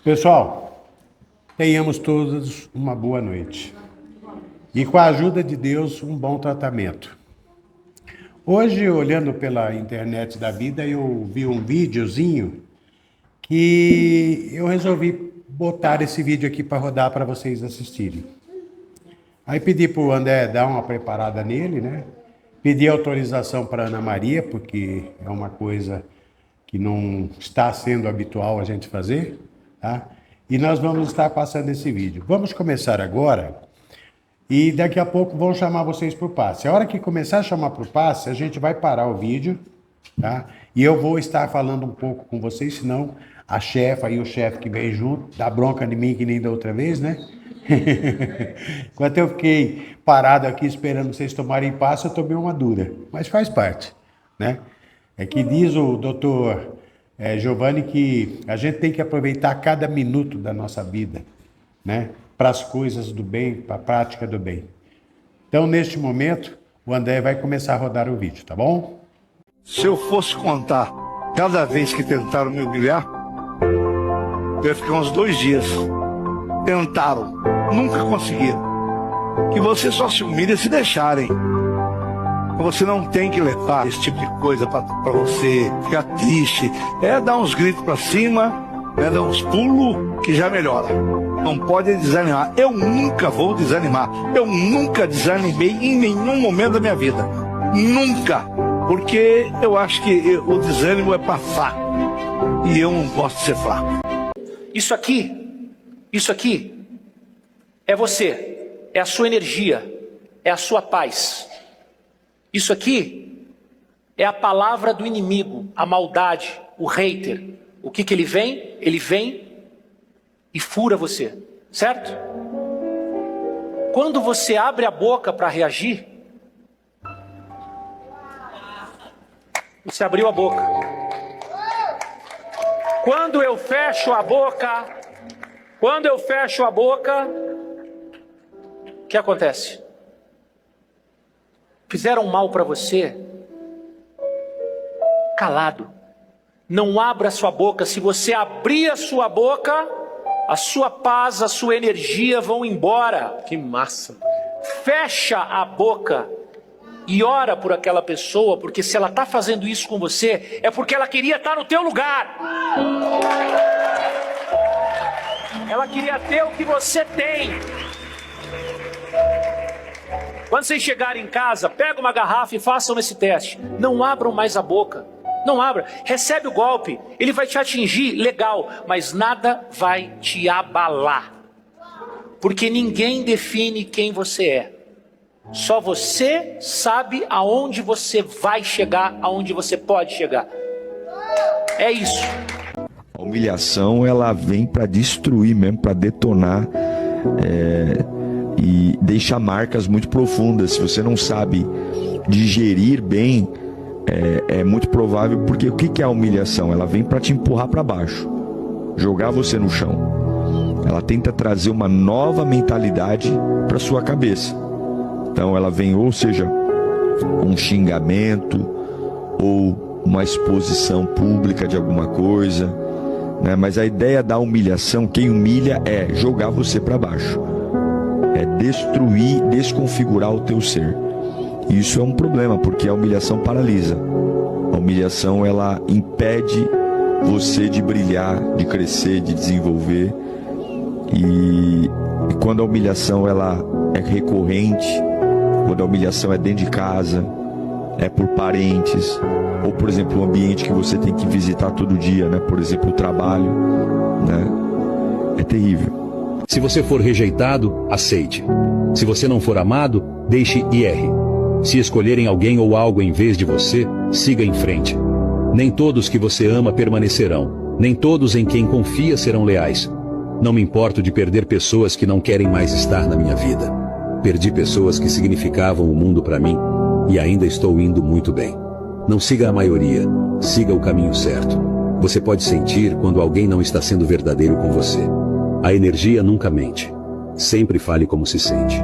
Pessoal, tenhamos todos uma boa noite. E com a ajuda de Deus, um bom tratamento. Hoje, olhando pela internet da vida, eu vi um videozinho que eu resolvi botar esse vídeo aqui para rodar para vocês assistirem. Aí pedi para o André dar uma preparada nele, né? Pedi autorização para Ana Maria, porque é uma coisa que não está sendo habitual a gente fazer, tá? E nós vamos estar passando esse vídeo. Vamos começar agora e daqui a pouco vão chamar vocês para o passe. A hora que começar a chamar para o passe, a gente vai parar o vídeo, tá? E eu vou estar falando um pouco com vocês, senão a chefa e o chefe que vem junto dá bronca de mim que nem da outra vez, né? Enquanto eu fiquei parado aqui esperando vocês tomarem passe, eu tomei uma dura, mas faz parte, né? É que diz o doutor Giovanni que a gente tem que aproveitar cada minuto da nossa vida, né? Para as coisas do bem, para a prática do bem. Então, neste momento, o André vai começar a rodar o vídeo, tá bom? Se eu fosse contar cada vez que tentaram me humilhar, eu ia ficar uns 2 dias. Tentaram, nunca conseguiram. Que você só se humilha se deixarem. Você não tem que levar esse tipo de coisa para você ficar triste. É dar uns gritos para cima, dar uns pulos que já melhora. Não pode desanimar. Eu nunca vou desanimar. Eu nunca desanimei em nenhum momento da minha vida. Nunca. Porque eu acho que o desânimo é para fraco. E eu não gosto de ser fraco. Isso aqui é você, é a sua energia, é a sua paz. Isso aqui é a palavra do inimigo, a maldade, o hater. O que ele vem? Ele vem e fura você, certo? Quando você abre a boca para reagir, você abriu a boca. Quando eu fecho a boca, o que acontece? Fizeram mal para você, calado. Não abra sua boca. Se você abrir a sua boca, a sua paz, a sua energia vão embora. Que massa. Fecha a boca e ora por aquela pessoa, porque se ela está fazendo isso com você, é porque ela queria estar no teu lugar. Ela queria ter o que você tem. Quando vocês chegarem em casa, pega uma garrafa e façam esse teste. Não abram mais a boca. Não abra. Recebe o golpe. Ele vai te atingir, legal. Mas nada vai te abalar. Porque ninguém define quem você é. Só você sabe aonde você vai chegar, aonde você pode chegar. É isso. A humilhação, ela vem para destruir mesmo, para detonar e deixar marcas muito profundas. Se você não sabe digerir bem, é muito provável, porque o que é a humilhação? Ela vem para te empurrar para baixo, jogar você no chão. Ela tenta trazer uma nova mentalidade para sua cabeça. Então ela vem, ou seja, um xingamento ou uma exposição pública de alguma coisa, né? Mas a ideia da humilhação, quem humilha é jogar você para baixo, é destruir, desconfigurar o teu ser. E isso é um problema, porque a humilhação paralisa. A humilhação, ela impede você de brilhar, de crescer, de desenvolver. E quando a humilhação ela é recorrente, quando a humilhação é dentro de casa, é por parentes, ou por exemplo o ambiente que você tem que visitar todo dia, né? Por exemplo o trabalho, né? É terrível. Se você for rejeitado, aceite. Se você não for amado, deixe e erre. Se escolherem alguém ou algo em vez de você, siga em frente. Nem todos que você ama permanecerão. Nem todos em quem confia serão leais. Não me importo de perder pessoas que não querem mais estar na minha vida. Perdi pessoas que significavam o mundo para mim e ainda estou indo muito bem. Não siga a maioria, siga o caminho certo. Você pode sentir quando alguém não está sendo verdadeiro com você. A energia nunca mente. Sempre fale como se sente.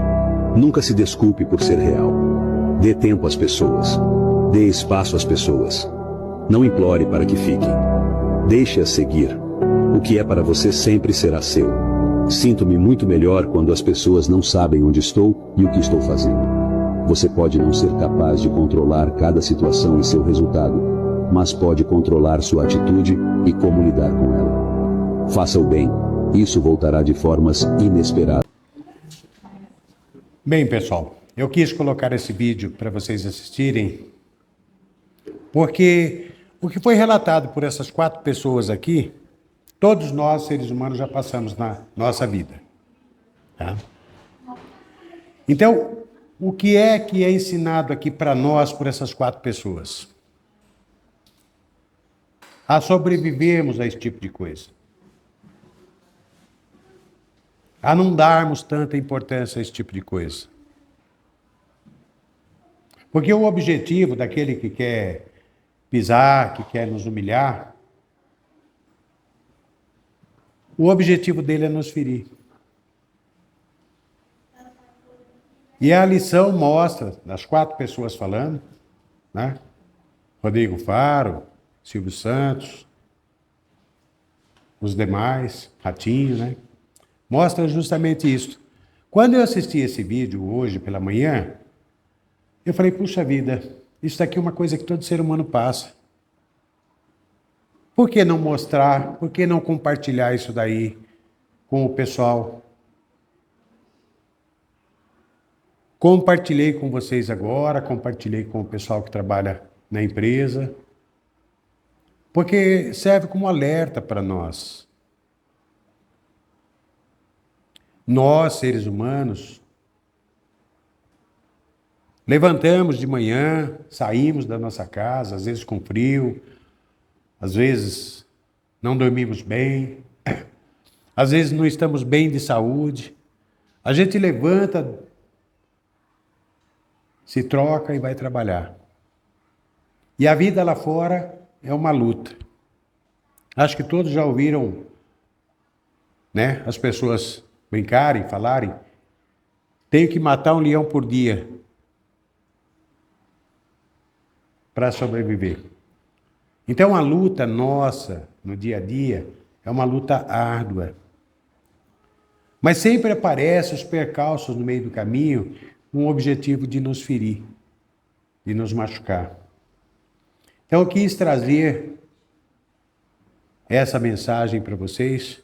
Nunca se desculpe por ser real. Dê tempo às pessoas. Dê espaço às pessoas. Não implore para que fiquem. Deixe-as seguir. O que é para você sempre será seu. Sinto-me muito melhor quando as pessoas não sabem onde estou e o que estou fazendo. Você pode não ser capaz de controlar cada situação e seu resultado, mas pode controlar sua atitude e como lidar com ela. Faça o bem. Isso voltará de formas inesperadas. Bem, pessoal, eu quis colocar esse vídeo para vocês assistirem, porque o que foi relatado por essas 4 pessoas aqui, todos nós, seres humanos, já passamos na nossa vida. Tá? Então, o que é ensinado aqui para nós por essas 4 pessoas? A sobrevivermos a esse tipo de coisa. A não darmos tanta importância a esse tipo de coisa. Porque o objetivo daquele que quer pisar, que quer nos humilhar, o objetivo dele é nos ferir. E a lição mostra, das 4 pessoas falando, né? Rodrigo Faro, Silvio Santos, os demais, Ratinho, né? Mostra justamente isso. Quando eu assisti esse vídeo hoje pela manhã, eu falei, puxa vida, isso daqui é uma coisa que todo ser humano passa. Por que não mostrar? Por que não compartilhar isso daí com o pessoal? Compartilhei com vocês agora, compartilhei com o pessoal que trabalha na empresa, porque serve como alerta para nós. Nós, seres humanos, levantamos de manhã, saímos da nossa casa, às vezes com frio, às vezes não dormimos bem, às vezes não estamos bem de saúde. A gente levanta, se troca e vai trabalhar. E a vida lá fora é uma luta. Acho que todos já ouviram, né, as pessoas brincarem, falarem, tenho que matar um leão por dia para sobreviver. Então a luta nossa no dia a dia é uma luta árdua. Mas sempre aparecem os percalços no meio do caminho com o objetivo de nos ferir, de nos machucar. Então eu quis trazer essa mensagem para vocês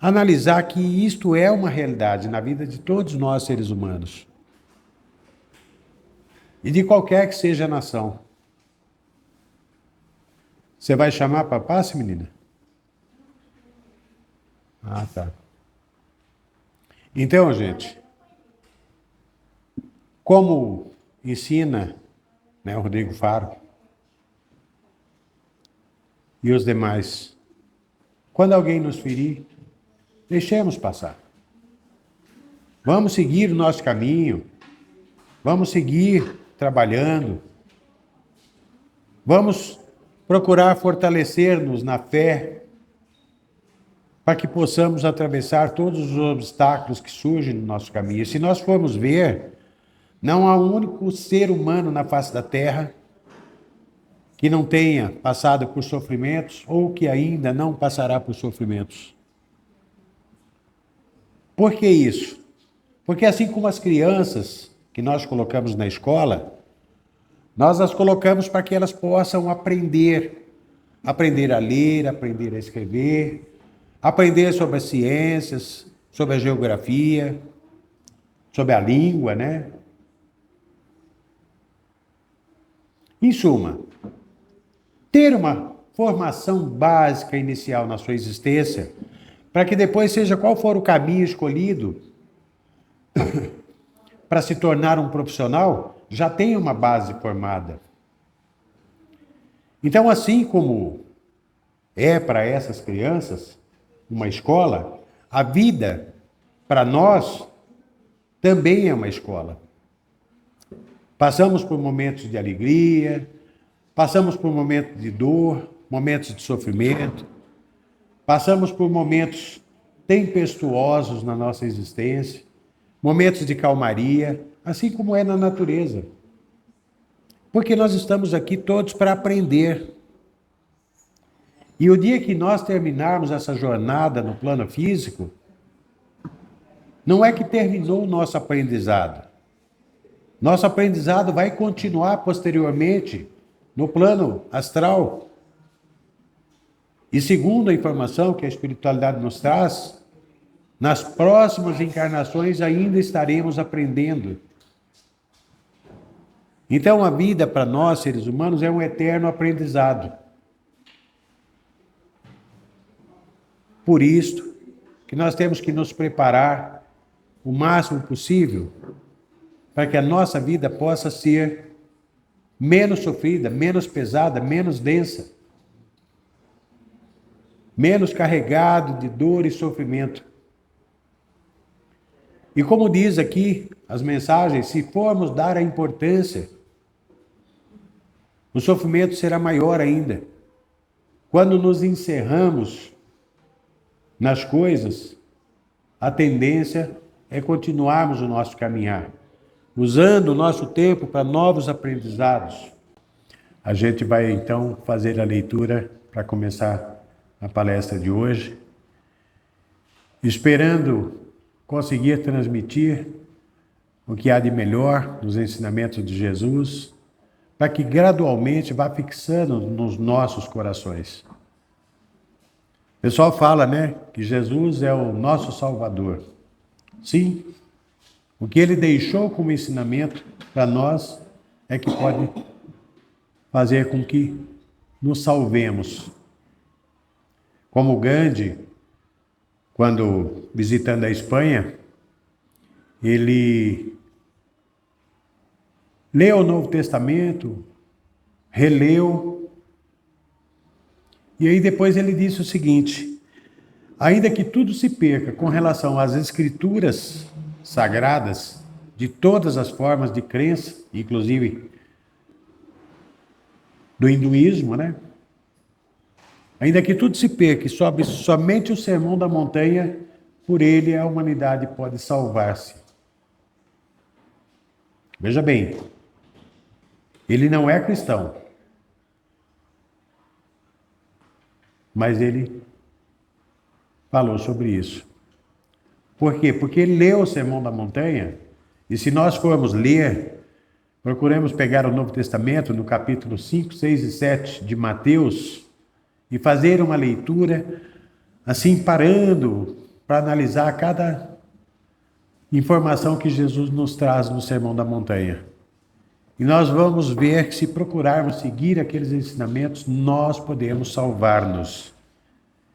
analisar que isto é uma realidade na vida de todos nós seres humanos. E de qualquer que seja a nação. Você vai chamar para passe, menina? Ah, tá. Então, gente, como ensina, né, o Rodrigo Faro e os demais, quando alguém nos ferir, deixemos passar. Vamos seguir o nosso caminho, vamos seguir trabalhando, vamos procurar fortalecer-nos na fé, para que possamos atravessar todos os obstáculos que surgem no nosso caminho. Se nós formos ver, não há um único ser humano na face da terra que não tenha passado por sofrimentos ou que ainda não passará por sofrimentos. Por que isso? Porque assim como as crianças que nós colocamos na escola, nós as colocamos para que elas possam aprender a ler, aprender a escrever, aprender sobre as ciências, sobre a geografia, sobre a língua, né? Em suma, ter uma formação básica inicial na sua existência, para que depois, seja qual for o caminho escolhido para se tornar um profissional, já tenha uma base formada. Então, assim como é para essas crianças uma escola, a vida, para nós, também é uma escola. Passamos por momentos de alegria, passamos por momentos de dor, momentos de sofrimento, passamos por momentos tempestuosos na nossa existência, momentos de calmaria, assim como é na natureza. Porque nós estamos aqui todos para aprender. E o dia que nós terminarmos essa jornada no plano físico, não é que terminou o nosso aprendizado. Nosso aprendizado vai continuar posteriormente no plano astral. E segundo a informação que a espiritualidade nos traz, nas próximas encarnações ainda estaremos aprendendo. Então a vida para nós, seres humanos, é um eterno aprendizado. Por isso que nós temos que nos preparar o máximo possível para que a nossa vida possa ser menos sofrida, menos pesada, menos densa, menos carregado de dor e sofrimento. E como diz aqui as mensagens, se formos dar a importância, o sofrimento será maior ainda. Quando nos encerramos nas coisas, a tendência é continuarmos o nosso caminhar, usando o nosso tempo para novos aprendizados. A gente vai então fazer a leitura para começar a palestra de hoje, esperando conseguir transmitir o que há de melhor nos ensinamentos de Jesus, para que gradualmente vá fixando nos nossos corações. O pessoal fala, né, que Jesus é o nosso Salvador. Sim, o que ele deixou como ensinamento para nós é que pode fazer com que nos salvemos. Como Gandhi, quando visitando a Espanha, ele leu o Novo Testamento, releu, e aí depois ele disse o seguinte: ainda que tudo se perca com relação às escrituras sagradas, de todas as formas de crença, inclusive do hinduísmo, né? Ainda que tudo se perca e sobe somente o Sermão da Montanha, por ele a humanidade pode salvar-se. Veja bem, ele não é cristão, mas ele falou sobre isso. Por quê? Porque ele leu o Sermão da Montanha, e se nós formos ler, procuremos pegar o Novo Testamento, no capítulo 5, 6 e 7 de Mateus, e fazer uma leitura, assim, parando para analisar cada informação que Jesus nos traz no Sermão da Montanha. E nós vamos ver que se procurarmos seguir aqueles ensinamentos, nós podemos salvar-nos.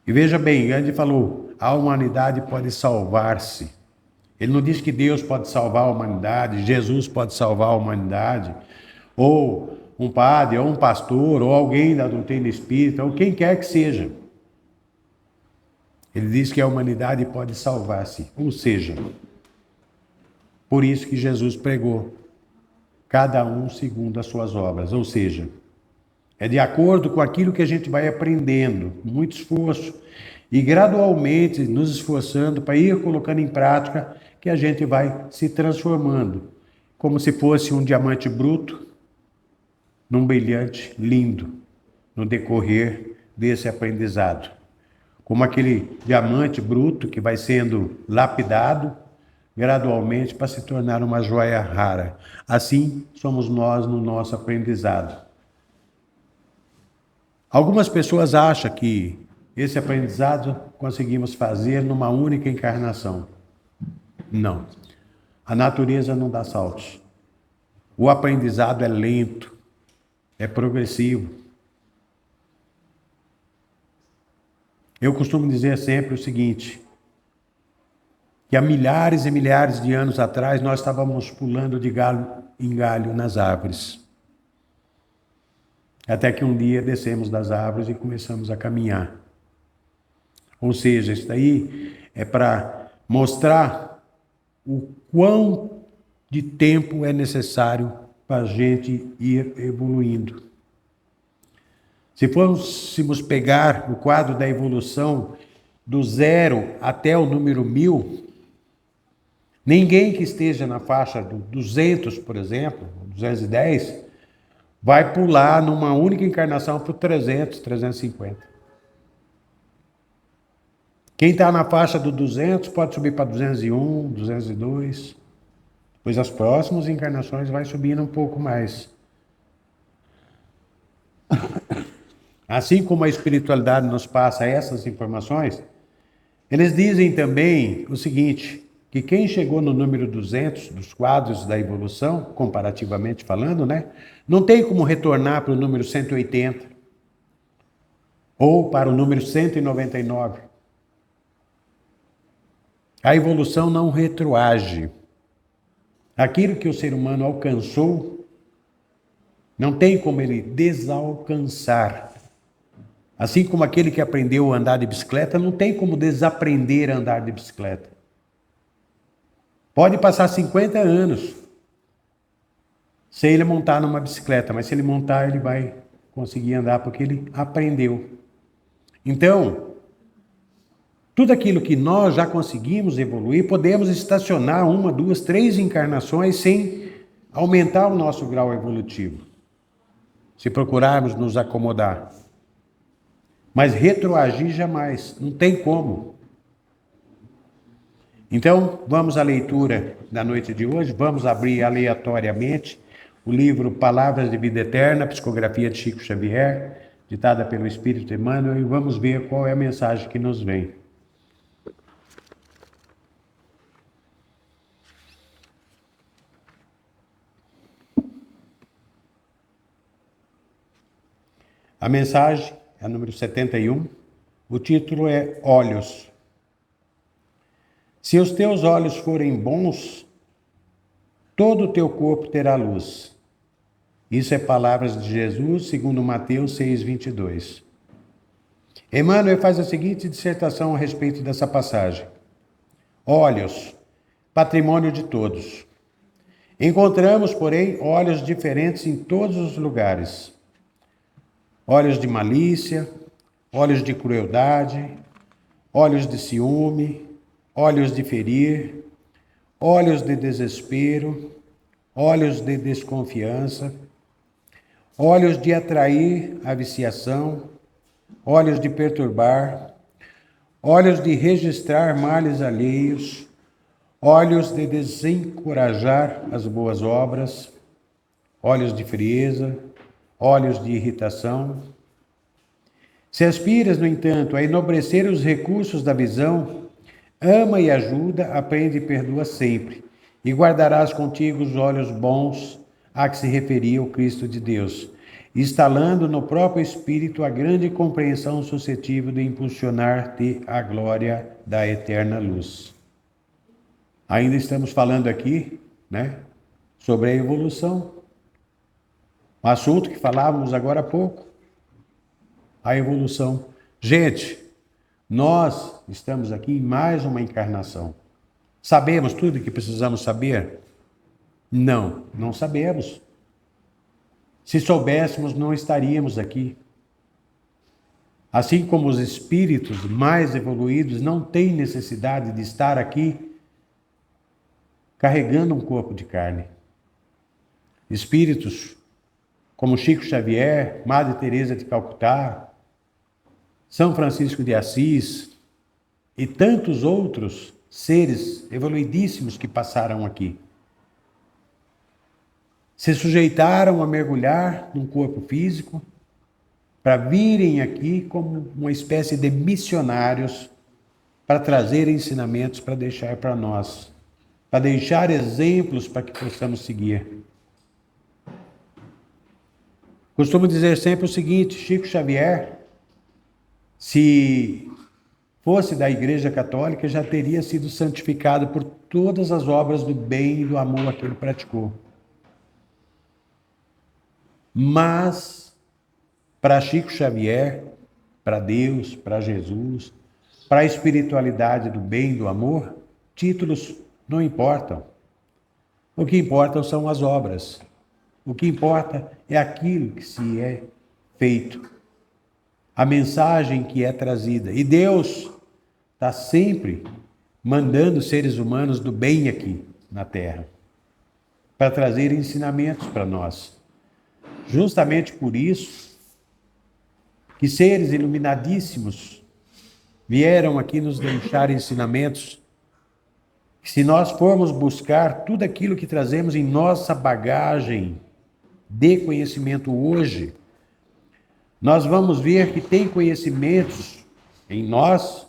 E veja bem, Gandhi falou, a humanidade pode salvar-se. Ele não diz que Deus pode salvar a humanidade, Jesus pode salvar a humanidade, ou um padre, ou um pastor, ou alguém da doutrina espírita, ou quem quer que seja. Ele diz que a humanidade pode salvar-se. Ou seja, por isso que Jesus pregou, cada um segundo as suas obras. Ou seja, é de acordo com aquilo que a gente vai aprendendo, muito esforço, e gradualmente nos esforçando para ir colocando em prática, que a gente vai se transformando, como se fosse um diamante bruto, num brilhante lindo, no decorrer desse aprendizado. Como aquele diamante bruto que vai sendo lapidado gradualmente para se tornar uma joia rara. Assim somos nós no nosso aprendizado. Algumas pessoas acham que esse aprendizado conseguimos fazer numa única encarnação. Não. A natureza não dá saltos. O aprendizado é lento, é progressivo. Eu costumo dizer sempre o seguinte, que há milhares e milhares de anos atrás nós estávamos pulando de galho em galho nas árvores. Até que um dia descemos das árvores e começamos a caminhar. Ou seja, isso daí é para mostrar o quão de tempo é necessário para a gente ir evoluindo. Se fôssemos pegar o quadro da evolução do 0 até o número 1000, ninguém que esteja na faixa do 200, por exemplo, 210, vai pular numa única encarnação para o 300, 350. Quem está na faixa do 200 pode subir para 201, 202. Pois as próximas encarnações vai subindo um pouco mais. Assim como a espiritualidade nos passa essas informações, eles dizem também o seguinte, que quem chegou no número 200 dos quadros da evolução, comparativamente falando, né, não tem como retornar para o número 180 ou para o número 199. A evolução não retroage. Aquilo que o ser humano alcançou, não tem como ele desalcançar. Assim como aquele que aprendeu a andar de bicicleta, não tem como desaprender a andar de bicicleta. Pode passar 50 anos sem ele montar numa bicicleta, mas se ele montar, ele vai conseguir andar porque ele aprendeu. Então, tudo aquilo que nós já conseguimos evoluir, podemos estacionar 1, 2, 3 encarnações sem aumentar o nosso grau evolutivo, se procurarmos nos acomodar. Mas retroagir jamais, não tem como. Então, vamos à leitura da noite de hoje, vamos abrir aleatoriamente o livro Palavras de Vida Eterna, psicografia de Chico Xavier, ditada pelo Espírito Emmanuel, e vamos ver qual é a mensagem que nos vem. A mensagem é a número 71, o título é Olhos. Se os teus olhos forem bons, todo o teu corpo terá luz. Isso é palavras de Jesus, segundo Mateus 6:22. Emmanuel faz a seguinte dissertação a respeito dessa passagem. Olhos, patrimônio de todos. Encontramos, porém, olhos diferentes em todos os lugares. Olhos de malícia, olhos de crueldade, olhos de ciúme, olhos de ferir, olhos de desespero, olhos de desconfiança, olhos de atrair a viciação, olhos de perturbar, olhos de registrar males alheios, olhos de desencorajar as boas obras, olhos de frieza, olhos de irritação. Se aspiras, no entanto, a enobrecer os recursos da visão, ama e ajuda, aprende e perdoa sempre, e guardarás contigo os olhos bons a que se referia o Cristo de Deus, instalando no próprio espírito a grande compreensão suscetível de impulsionar-te à glória da eterna luz. Ainda estamos falando aqui, né, sobre a evolução. Um assunto que falávamos agora há pouco. A evolução. Gente, nós estamos aqui em mais uma encarnação. Sabemos tudo o que precisamos saber? Não, não sabemos. Se soubéssemos, não estaríamos aqui. Assim como os espíritos mais evoluídos não têm necessidade de estar aqui carregando um corpo de carne. Espíritos como Chico Xavier, Madre Teresa de Calcutá, São Francisco de Assis e tantos outros seres evoluidíssimos que passaram aqui. Se sujeitaram a mergulhar num corpo físico para virem aqui como uma espécie de missionários para trazer ensinamentos para deixar para nós, para deixar exemplos para que possamos seguir. Costumo dizer sempre o seguinte, Chico Xavier, se fosse da Igreja Católica, já teria sido santificado por todas as obras do bem e do amor que ele praticou. Mas, para Chico Xavier, para Deus, para Jesus, para a espiritualidade do bem e do amor, títulos não importam. O que importam são as obras. O que importa é aquilo que se é feito. A mensagem que é trazida. E Deus está sempre mandando seres humanos do bem aqui na Terra, para trazer ensinamentos para nós. Justamente por isso que seres iluminadíssimos vieram aqui nos deixar ensinamentos. Se nós formos buscar tudo aquilo que trazemos em nossa bagagem de conhecimento hoje, nós vamos ver que tem conhecimentos em nós,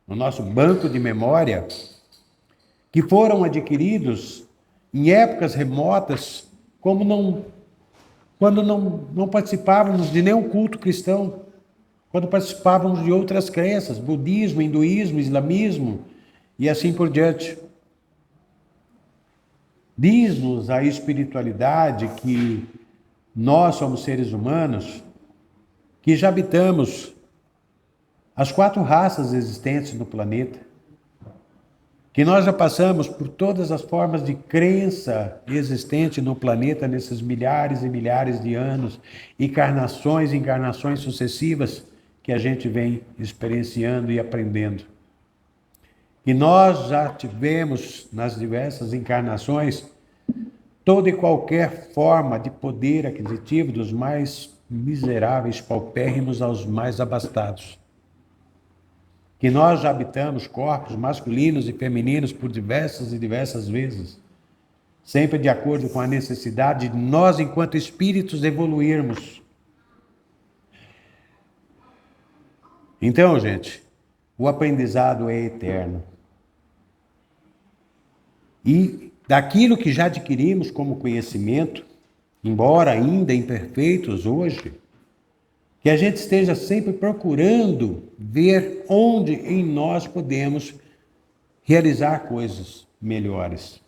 no nosso banco de memória, que foram adquiridos em épocas remotas, quando não participávamos de nenhum culto cristão, quando participávamos de outras crenças, budismo, hinduísmo, islamismo e assim por diante. Diz-nos a espiritualidade que nós somos seres humanos, que já habitamos as 4 raças existentes no planeta, que nós já passamos por todas as formas de crença existente no planeta nesses milhares e milhares de anos, encarnações e encarnações sucessivas que a gente vem experienciando e aprendendo. E nós já tivemos nas diversas encarnações toda e qualquer forma de poder aquisitivo, dos mais miseráveis, paupérrimos aos mais abastados. Que nós já habitamos corpos masculinos e femininos por diversas e diversas vezes, sempre de acordo com a necessidade de nós, enquanto espíritos, evoluirmos. Então, gente, o aprendizado é eterno. E daquilo que já adquirimos como conhecimento, embora ainda imperfeitos hoje, que a gente esteja sempre procurando ver onde em nós podemos realizar coisas melhores.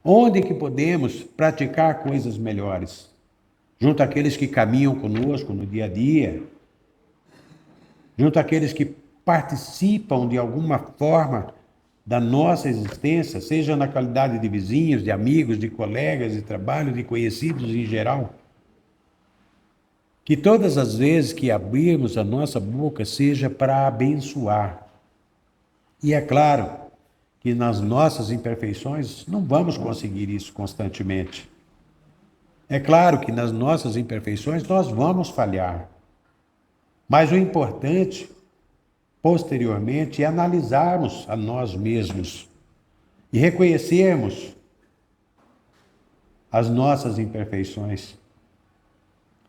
Onde que podemos praticar coisas melhores? Junto àqueles que caminham conosco no dia a dia, junto àqueles que participam de alguma forma da nossa existência, seja na qualidade de vizinhos, de amigos, de colegas de trabalho, de conhecidos em geral. Que todas as vezes que abrirmos a nossa boca seja para abençoar. E é claro que nas nossas imperfeições não vamos conseguir isso constantemente. É claro que nas nossas imperfeições nós vamos falhar. Mas o importante, posteriormente, é analisarmos a nós mesmos e reconhecermos as nossas imperfeições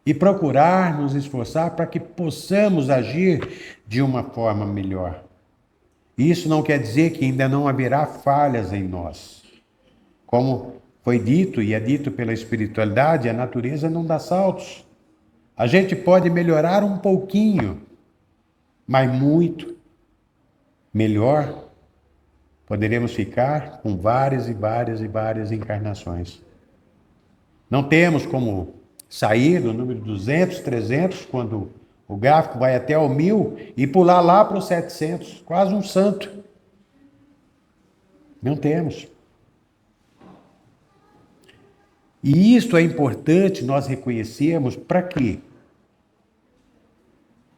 e procurar nos esforçar para que possamos agir de uma forma melhor. Isso não quer dizer que ainda não haverá falhas em nós. Como foi dito e é dito pela espiritualidade, a natureza não dá saltos. A gente pode melhorar um pouquinho, mas muito melhor poderemos ficar com várias e várias e várias encarnações. Não temos como sair do número 200, 300, quando o gráfico vai até o 1000 e pular lá para os 700, quase um santo. Não temos. E isso é importante nós reconhecermos para quê?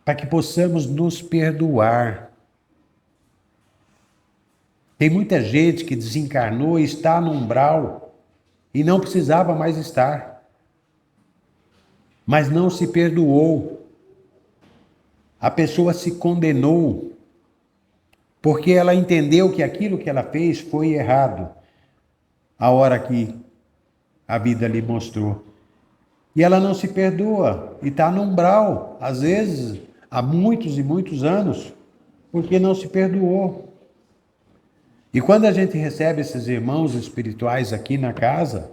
Para que possamos nos perdoar. Tem muita gente que desencarnou e está no umbral e não precisava mais estar, mas não se perdoou. A pessoa se condenou porque ela entendeu que aquilo que ela fez foi errado a hora que a vida lhe mostrou. E ela não se perdoa e está no umbral, às vezes há muitos e muitos anos, porque não se perdoou. E quando a gente recebe esses irmãos espirituais aqui na casa,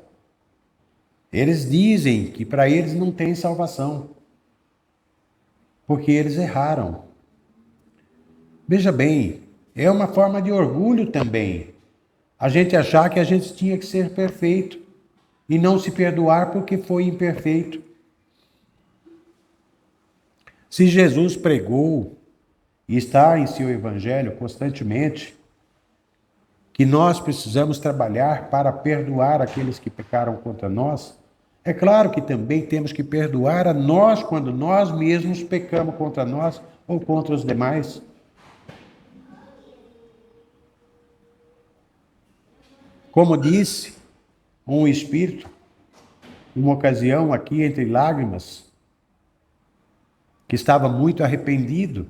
eles dizem que para eles não tem salvação, porque eles erraram. Veja bem, é uma forma de orgulho também, a gente achar que a gente tinha que ser perfeito e não se perdoar porque foi imperfeito. Se Jesus pregou e está em seu evangelho constantemente que nós precisamos trabalhar para perdoar aqueles que pecaram contra nós, é claro que também temos que perdoar a nós quando nós mesmos pecamos contra nós ou contra os demais. Como disse um espírito, uma ocasião aqui entre lágrimas, que estava muito arrependido.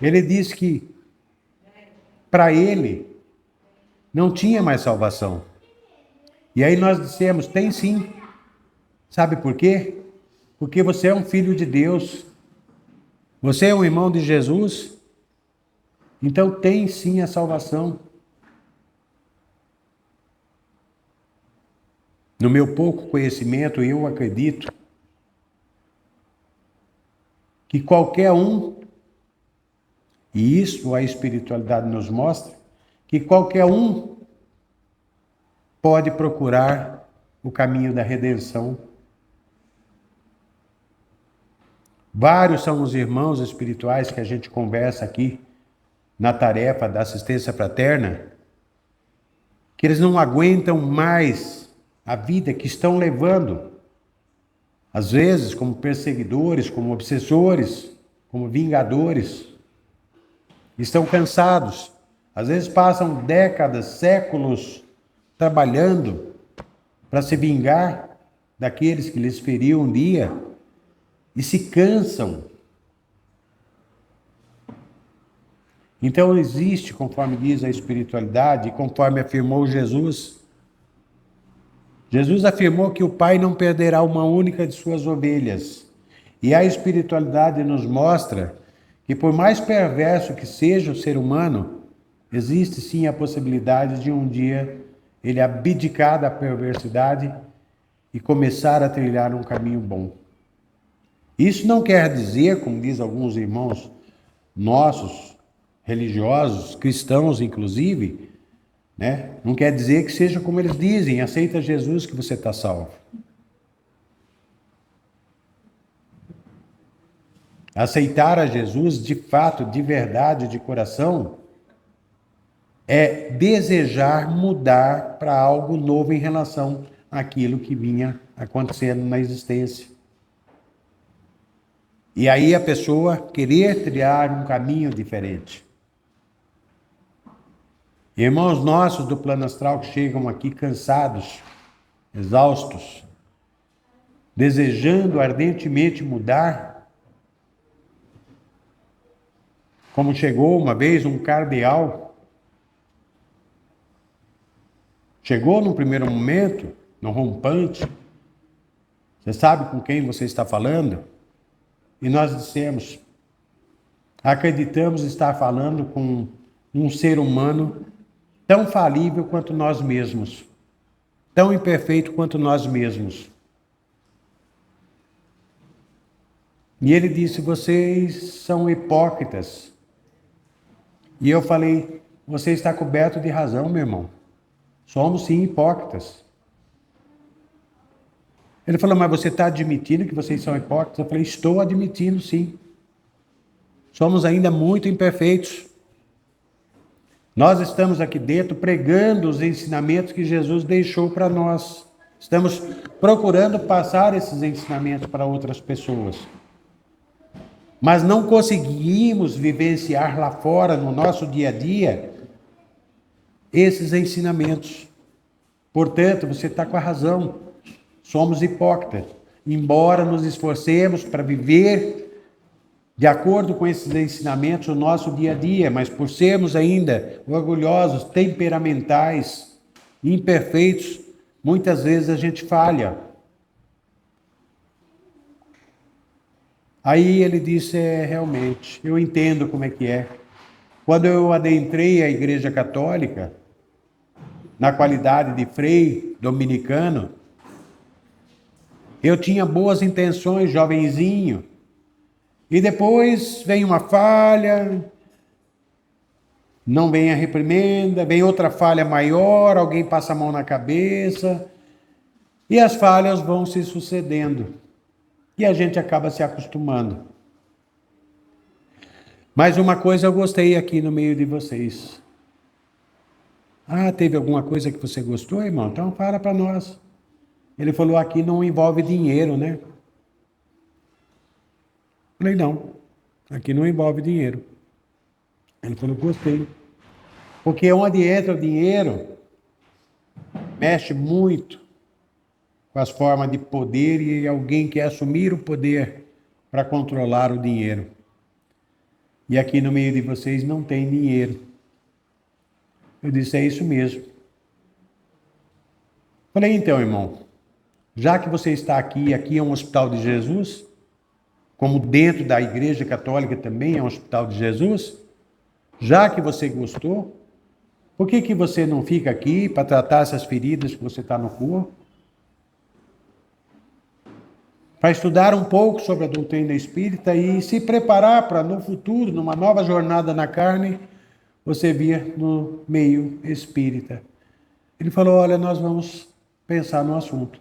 Ele disse que para ele não tinha mais salvação. E aí nós dissemos, tem sim. Sabe por quê? Porque você é um filho de Deus. Você é um irmão de Jesus. Então tem sim a salvação. No meu pouco conhecimento, eu acredito que qualquer um, e isso a espiritualidade nos mostra, que qualquer um pode procurar o caminho da redenção. Vários são os irmãos espirituais que a gente conversa aqui na tarefa da assistência fraterna, que eles não aguentam mais a vida que estão levando, às vezes como perseguidores, como obsessores, como vingadores. Estão cansados, às vezes passam décadas, séculos trabalhando para se vingar daqueles que lhes feriam um dia e se cansam. Então existe, conforme diz a espiritualidade, e conforme afirmou Jesus, Jesus afirmou que o Pai não perderá uma única de suas ovelhas. E a espiritualidade nos mostra que por mais perverso que seja o ser humano, existe sim a possibilidade de um dia ele abdicar da perversidade e começar a trilhar um caminho bom. Isso não quer dizer, como diz alguns irmãos nossos, religiosos, cristãos inclusive, né? Não quer dizer que seja como eles dizem, aceita Jesus que você está salvo. Aceitar a Jesus de fato, de verdade, de coração, é desejar mudar para algo novo em relação àquilo que vinha acontecendo na existência. E aí a pessoa querer trilhar um caminho diferente. Irmãos nossos do plano astral que chegam aqui cansados, exaustos, desejando ardentemente mudar, como chegou uma vez um cardeal, chegou num primeiro momento, no rompante, você sabe com quem você está falando? E nós dissemos, acreditamos estar falando com um ser humano tão falível quanto nós mesmos, tão imperfeito quanto nós mesmos. E ele disse, vocês são hipócritas. E eu falei, você está coberto de razão, meu irmão. Somos sim hipócritas. Ele falou, mas você está admitindo que vocês são hipócritas? Eu falei, estou admitindo sim. Somos ainda muito imperfeitos. Nós estamos aqui dentro pregando os ensinamentos que Jesus deixou para nós. Estamos procurando passar esses ensinamentos para outras pessoas. Mas não conseguimos vivenciar lá fora, no nosso dia a dia, esses ensinamentos. Portanto, você está com a razão. Somos hipócritas. Embora nos esforcemos para viver de acordo com esses ensinamentos, o nosso dia a dia, mas por sermos ainda orgulhosos, temperamentais, imperfeitos, muitas vezes a gente falha. Aí ele disse, realmente, eu entendo como é que é. Quando eu adentrei a Igreja Católica, na qualidade de frei dominicano, eu tinha boas intenções, jovenzinho, e depois vem uma falha, não vem a reprimenda, vem outra falha maior, alguém passa a mão na cabeça, e as falhas vão se sucedendo, e a gente acaba se acostumando. Mas uma coisa eu gostei aqui no meio de vocês. Ah, teve alguma coisa que você gostou, irmão? Então fala para nós. Ele falou, aqui não envolve dinheiro, né? Falei, não, aqui não envolve dinheiro. Ele falou, gostei. Porque onde entra o dinheiro, mexe muito com as formas de poder e alguém quer assumir o poder para controlar o dinheiro. E aqui no meio de vocês não tem dinheiro. Eu disse, é isso mesmo. Falei, então, irmão, já que você está aqui, aqui é um hospital de Jesus, como dentro da Igreja Católica também é um hospital de Jesus, já que você gostou, por que você não fica aqui para tratar essas feridas que você está no corpo? Para estudar um pouco sobre a doutrina espírita e se preparar para no futuro, numa nova jornada na carne, você vir no meio espírita. Ele falou, olha, nós vamos pensar no assunto.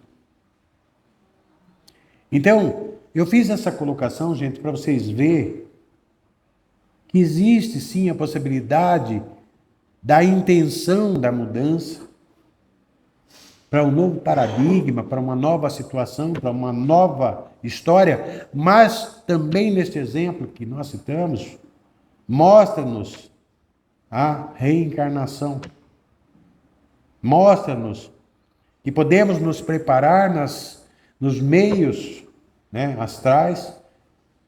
Então, eu fiz essa colocação, gente, para vocês verem que existe sim a possibilidade da intenção da mudança para um novo paradigma, para uma nova situação, para uma nova história, mas também neste exemplo que nós citamos, mostra-nos a reencarnação. Mostra-nos que podemos nos preparar nos meios, né, astrais,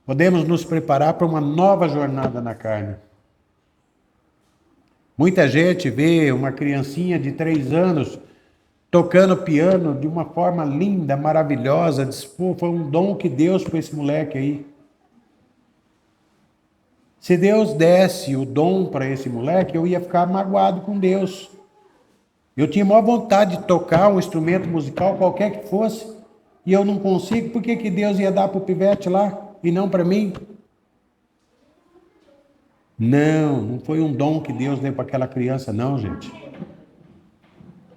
podemos nos preparar para uma nova jornada na carne. Muita gente vê uma criancinha de 3 anos tocando piano de uma forma linda, maravilhosa, diz, pô, foi um dom que Deus para esse moleque aí. Se Deus desse o dom para esse moleque, eu ia ficar magoado com Deus. Eu tinha maior vontade de tocar um instrumento musical, qualquer que fosse, e eu não consigo, por que Deus ia dar para o pivete lá e não para mim? Não foi um dom que Deus deu para aquela criança, não, gente.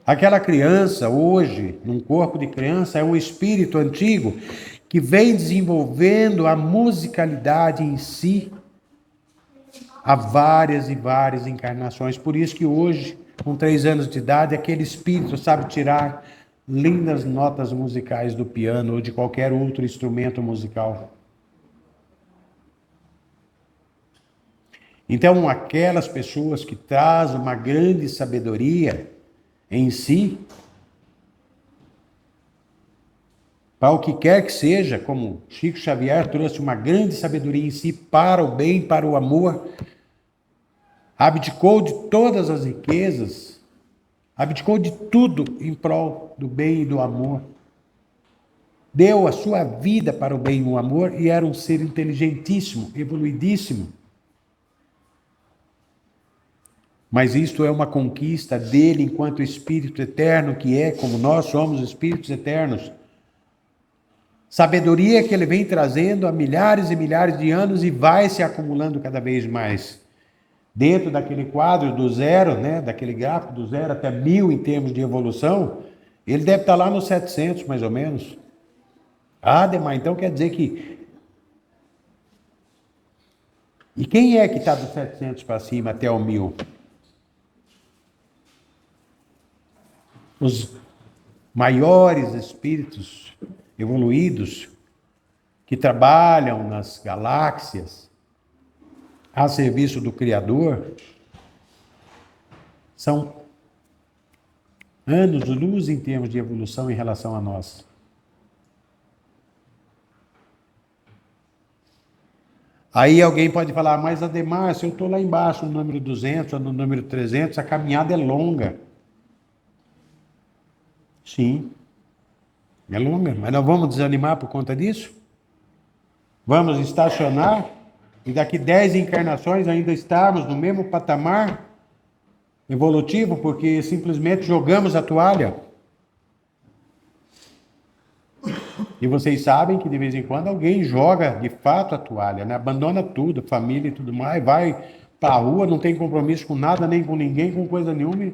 Aquela criança, hoje, num corpo de criança, é um espírito antigo que vem desenvolvendo a musicalidade em si há várias e várias encarnações. Por isso que hoje, com 3 anos de idade, aquele espírito sabe tirar lindas notas musicais do piano ou de qualquer outro instrumento musical. Então, aquelas pessoas que trazem uma grande sabedoria em si, para o que quer que seja, como Chico Xavier trouxe uma grande sabedoria em si para o bem, para o amor, abdicou de todas as riquezas, abdicou de tudo em prol do bem e do amor, deu a sua vida para o bem e o amor e era um ser inteligentíssimo, evoluidíssimo. Mas isto é uma conquista dele enquanto espírito eterno que é, como nós somos espíritos eternos. Sabedoria que ele vem trazendo há milhares e milhares de anos e vai se acumulando cada vez mais. Dentro daquele quadro do 0, né, daquele gráfico do 0 até 1000 em termos de evolução, ele deve estar lá nos 700 mais ou menos. Ah, Demar, então quer dizer que... E quem é que está dos 700 para cima até o 1000? Os maiores espíritos evoluídos que trabalham nas galáxias a serviço do Criador são anos-luz em termos de evolução em relação a nós. Aí alguém pode falar, mas Ademar, se eu estou lá embaixo no número 200 ou no número 300, a caminhada é longa. Sim, é longa, mas nós vamos desanimar por conta disso? Vamos estacionar e daqui 10 encarnações ainda estarmos no mesmo patamar evolutivo porque simplesmente jogamos a toalha? E vocês sabem que de vez em quando alguém joga de fato a toalha, né? Abandona tudo, família e tudo mais, vai para a rua, não tem compromisso com nada, nem com ninguém, com coisa nenhuma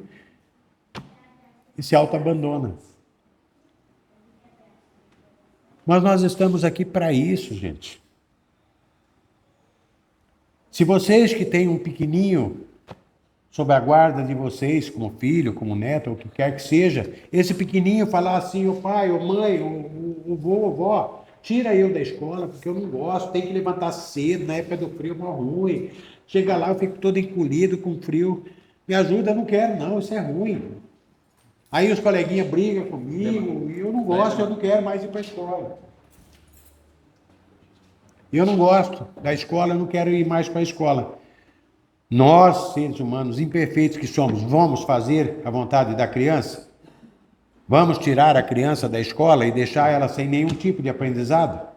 e se auto-abandona. Mas nós estamos aqui para isso, gente. Se vocês que têm um pequenininho sob a guarda de vocês, como filho, como neto, ou o que quer que seja, esse pequenininho falar assim, o pai, o mãe, o vô, a vó, tira eu da escola, porque eu não gosto, tem que levantar cedo, na época do frio é mó ruim. Chega lá, eu fico todo encolhido com frio. Me ajuda, eu não quero não, isso é ruim. Aí os coleguinhas brigam comigo, e eu não gosto, eu não quero mais ir para a escola. Eu não gosto da escola, eu não quero ir mais para a escola. Nós, seres humanos imperfeitos que somos, vamos fazer a vontade da criança? Vamos tirar a criança da escola e deixar ela sem nenhum tipo de aprendizado?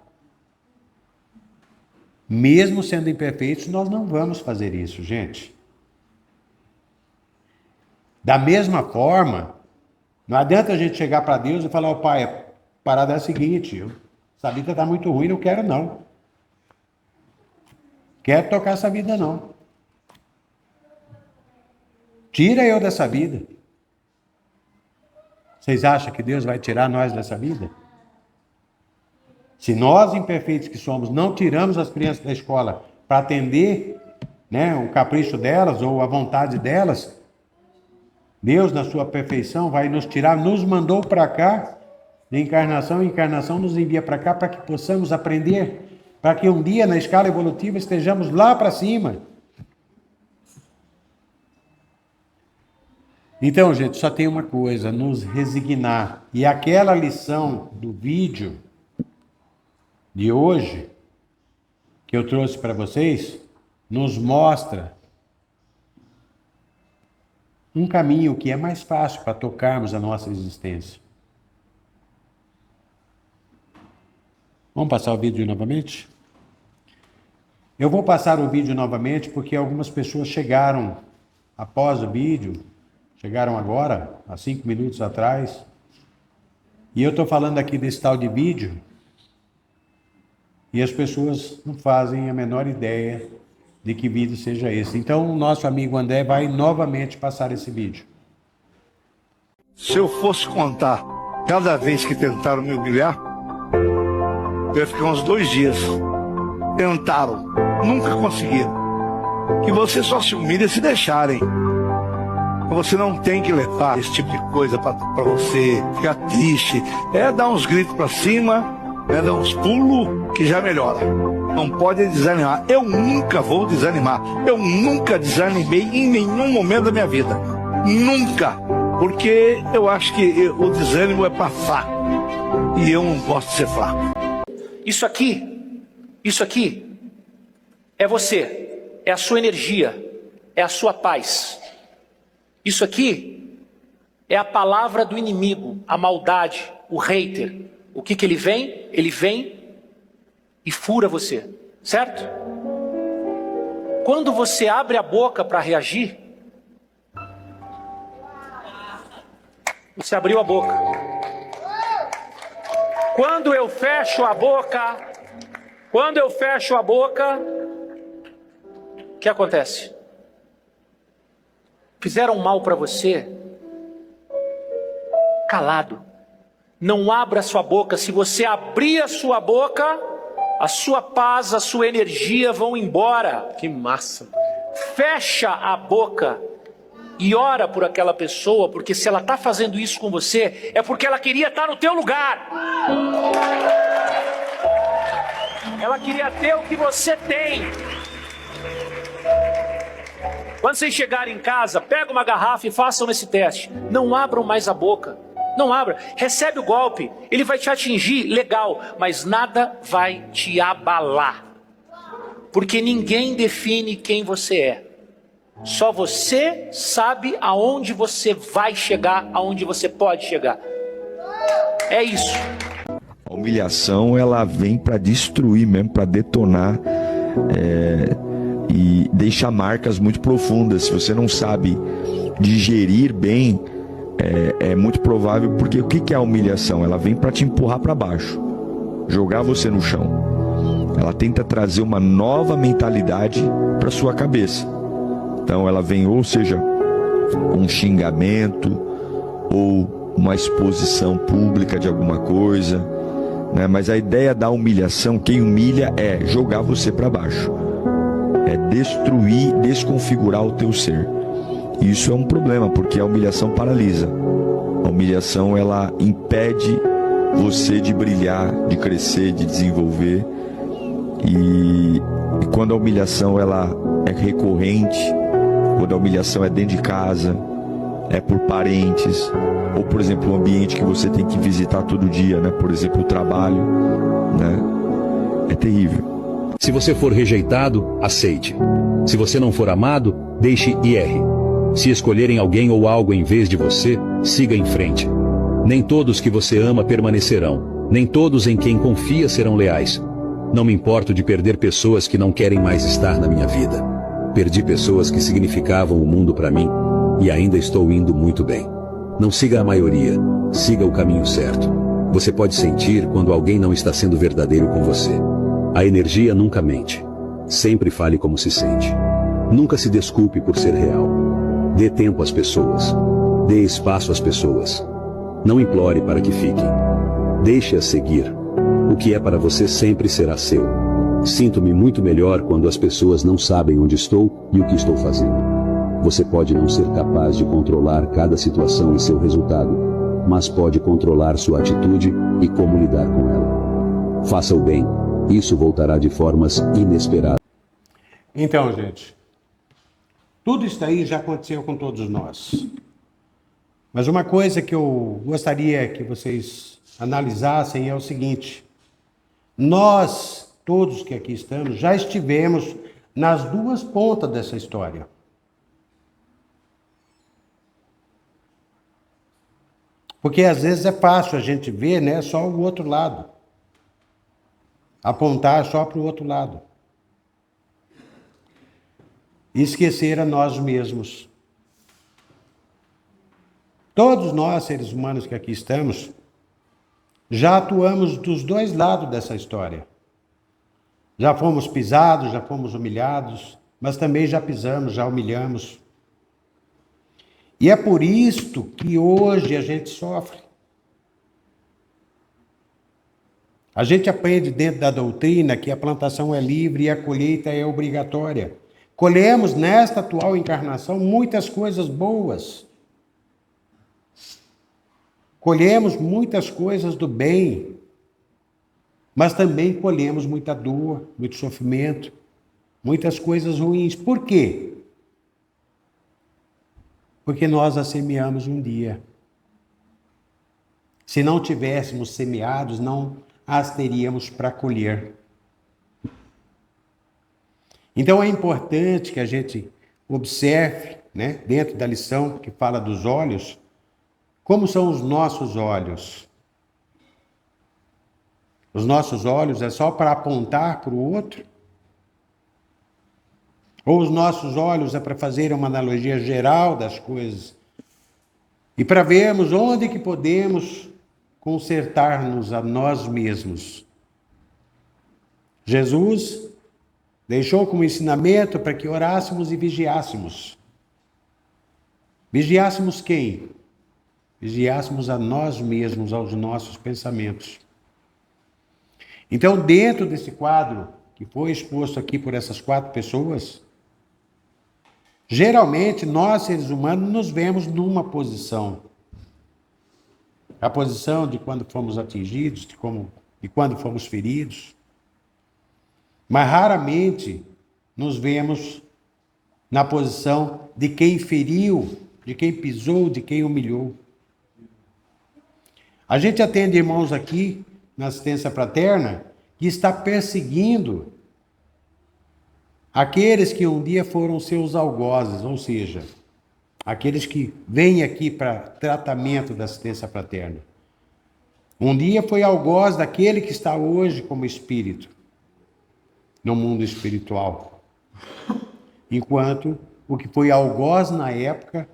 Mesmo sendo imperfeitos, nós não vamos fazer isso, gente. Da mesma forma, não adianta a gente chegar para Deus e falar: ó Pai, a parada é a seguinte, essa vida está muito ruim, não quero não. Quero tocar essa vida não. Tira eu dessa vida. Vocês acham que Deus vai tirar nós dessa vida? Se nós, imperfeitos que somos, não tiramos as crianças da escola para atender, né, o capricho delas ou a vontade delas, Deus, na sua perfeição, vai nos tirar, nos mandou para cá, de encarnação em encarnação, nos envia para cá para que possamos aprender, para que um dia na escala evolutiva estejamos lá para cima. Então, gente, só tem uma coisa: nos resignar. E aquela lição do vídeo de hoje, que eu trouxe para vocês, nos mostra um caminho que é mais fácil para tocarmos a nossa existência. Vamos passar o vídeo novamente? Eu vou passar o vídeo novamente porque algumas pessoas chegaram após o vídeo, chegaram agora, há 5 minutos atrás, e eu estou falando aqui desse tal de vídeo, e as pessoas não fazem a menor ideia de que vídeo seja esse. Então, o nosso amigo André vai novamente passar esse vídeo. Se eu fosse contar cada vez que tentaram me humilhar, eu ia ficar uns 2 dias. Tentaram, nunca conseguiram. Que você só se humilha se deixarem. Você não tem que levar esse tipo de coisa para você ficar triste. É dar uns gritos para cima, é dar uns pulos, que já melhora. Não pode desanimar. Eu nunca vou desanimar. Eu nunca desanimei em nenhum momento da minha vida. Nunca. Porque eu acho que o desânimo é para fraco. E eu não gosto de ser fraco. Isso aqui é você, é a sua energia, é a sua paz. Isso aqui é a palavra do inimigo, a maldade, o hater. O que ele vem? Ele vem e fura você, certo? Quando você abre a boca para reagir, você abriu a boca. Quando eu fecho a boca, o que acontece? Fizeram mal para você, calado. Não abra sua boca. Se você abrir a sua boca, a sua paz, a sua energia vão embora. Que massa. Fecha a boca e ora por aquela pessoa, porque se ela está fazendo isso com você, é porque ela queria estar no teu lugar. Ela queria ter o que você tem. Quando vocês chegarem em casa, pega uma garrafa e façam esse teste. Não abram mais a boca. Não abra. Recebe o golpe. Ele vai te atingir, legal. Mas nada vai te abalar. Porque ninguém define quem você é. Só você sabe aonde você vai chegar, aonde você pode chegar. É isso. A humilhação, ela vem para destruir mesmo, para detonar e deixar marcas muito profundas. Se você não sabe digerir bem, é muito provável, porque o que é a humilhação? Ela vem para te empurrar para baixo, jogar você no chão. Ela tenta trazer uma nova mentalidade para sua cabeça. Então ela vem, ou seja, um xingamento ou uma exposição pública de alguma coisa, né? Mas a ideia da humilhação, quem humilha é jogar você para baixo, é destruir, desconfigurar o teu ser. E isso é um problema, porque a humilhação paralisa. A humilhação, ela impede você de brilhar, de crescer, de desenvolver. E quando a humilhação ela é recorrente, quando a humilhação é dentro de casa, é por parentes, ou por exemplo, o ambiente que você tem que visitar todo dia, né? Por exemplo, o trabalho, né? É terrível. Se você for rejeitado, aceite. Se você não for amado, deixe e erre. Se escolherem alguém ou algo em vez de você, siga em frente. Nem todos que você ama permanecerão. Nem todos em quem confia serão leais. Não me importo de perder pessoas que não querem mais estar na minha vida. Perdi pessoas que significavam o mundo para mim e ainda estou indo muito bem. Não siga a maioria, siga o caminho certo. Você pode sentir quando alguém não está sendo verdadeiro com você. A energia nunca mente. Sempre fale como se sente. Nunca se desculpe por ser real. Dê tempo às pessoas. Dê espaço às pessoas. Não implore para que fiquem. Deixe-as seguir. O que é para você sempre será seu. Sinto-me muito melhor quando as pessoas não sabem onde estou e o que estou fazendo. Você pode não ser capaz de controlar cada situação e seu resultado, mas pode controlar sua atitude e como lidar com ela. Faça o bem. Isso voltará de formas inesperadas. Então, gente, tudo isso aí já aconteceu com todos nós. Mas uma coisa que eu gostaria que vocês analisassem é o seguinte: nós, todos que aqui estamos, já estivemos nas duas pontas dessa história. Porque às vezes é fácil a gente ver, né, só o outro lado. Apontar só para o outro lado. E esquecer a nós mesmos. Todos nós, seres humanos que aqui estamos, já atuamos dos dois lados dessa história. Já fomos pisados, já fomos humilhados, mas também já pisamos, já humilhamos. E é por isto que hoje a gente sofre. A gente aprende dentro da doutrina que a plantação é livre e a colheita é obrigatória. Colhemos nesta atual encarnação muitas coisas boas. Colhemos muitas coisas do bem, mas também colhemos muita dor, muito sofrimento, muitas coisas ruins. Por quê? Porque nós as semeamos um dia. Se não tivéssemos semeados, não as teríamos para colher. Então é importante que a gente observe, né, dentro da lição que fala dos olhos, como são os nossos olhos. Os nossos olhos é só para apontar para o outro? Ou os nossos olhos é para fazer uma analogia geral das coisas e para vermos onde que podemos consertar-nos a nós mesmos. Jesus deixou como ensinamento para que orássemos e vigiássemos. Vigiássemos quem? Vigiássemos a nós mesmos, aos nossos pensamentos. Então, dentro desse quadro que foi exposto aqui por essas 4 pessoas, geralmente nós, seres humanos, nos vemos numa posição. A posição de quando fomos atingidos, de quando fomos feridos. Mas raramente nos vemos na posição de quem feriu, de quem pisou, de quem humilhou. A gente atende irmãos aqui na assistência fraterna que está perseguindo aqueles que um dia foram seus algozes, ou seja, aqueles que vêm aqui para tratamento da assistência fraterna. Um dia foi algoz daquele que está hoje como espírito, no mundo espiritual. Enquanto o que foi algoz na época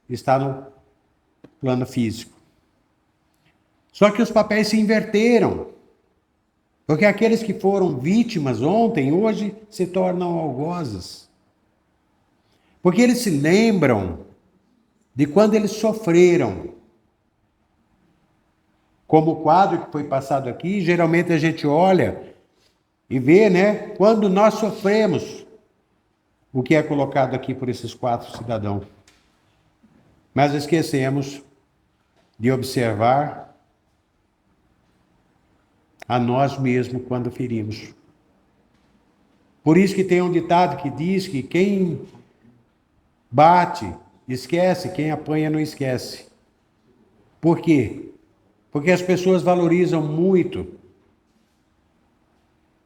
está no plano físico. Só que os papéis se inverteram. Porque aqueles que foram vítimas ontem, hoje se tornam algozes. Porque eles se lembram de quando eles sofreram. Como o quadro que foi passado aqui, geralmente a gente olha e vê, né, quando nós sofremos o que é colocado aqui por esses 4 cidadãos. Mas esquecemos de observar a nós mesmos quando ferimos. Por isso que tem um ditado que diz que quem bate Esquece, quem apanha não esquece. Por quê? Porque as pessoas valorizam muito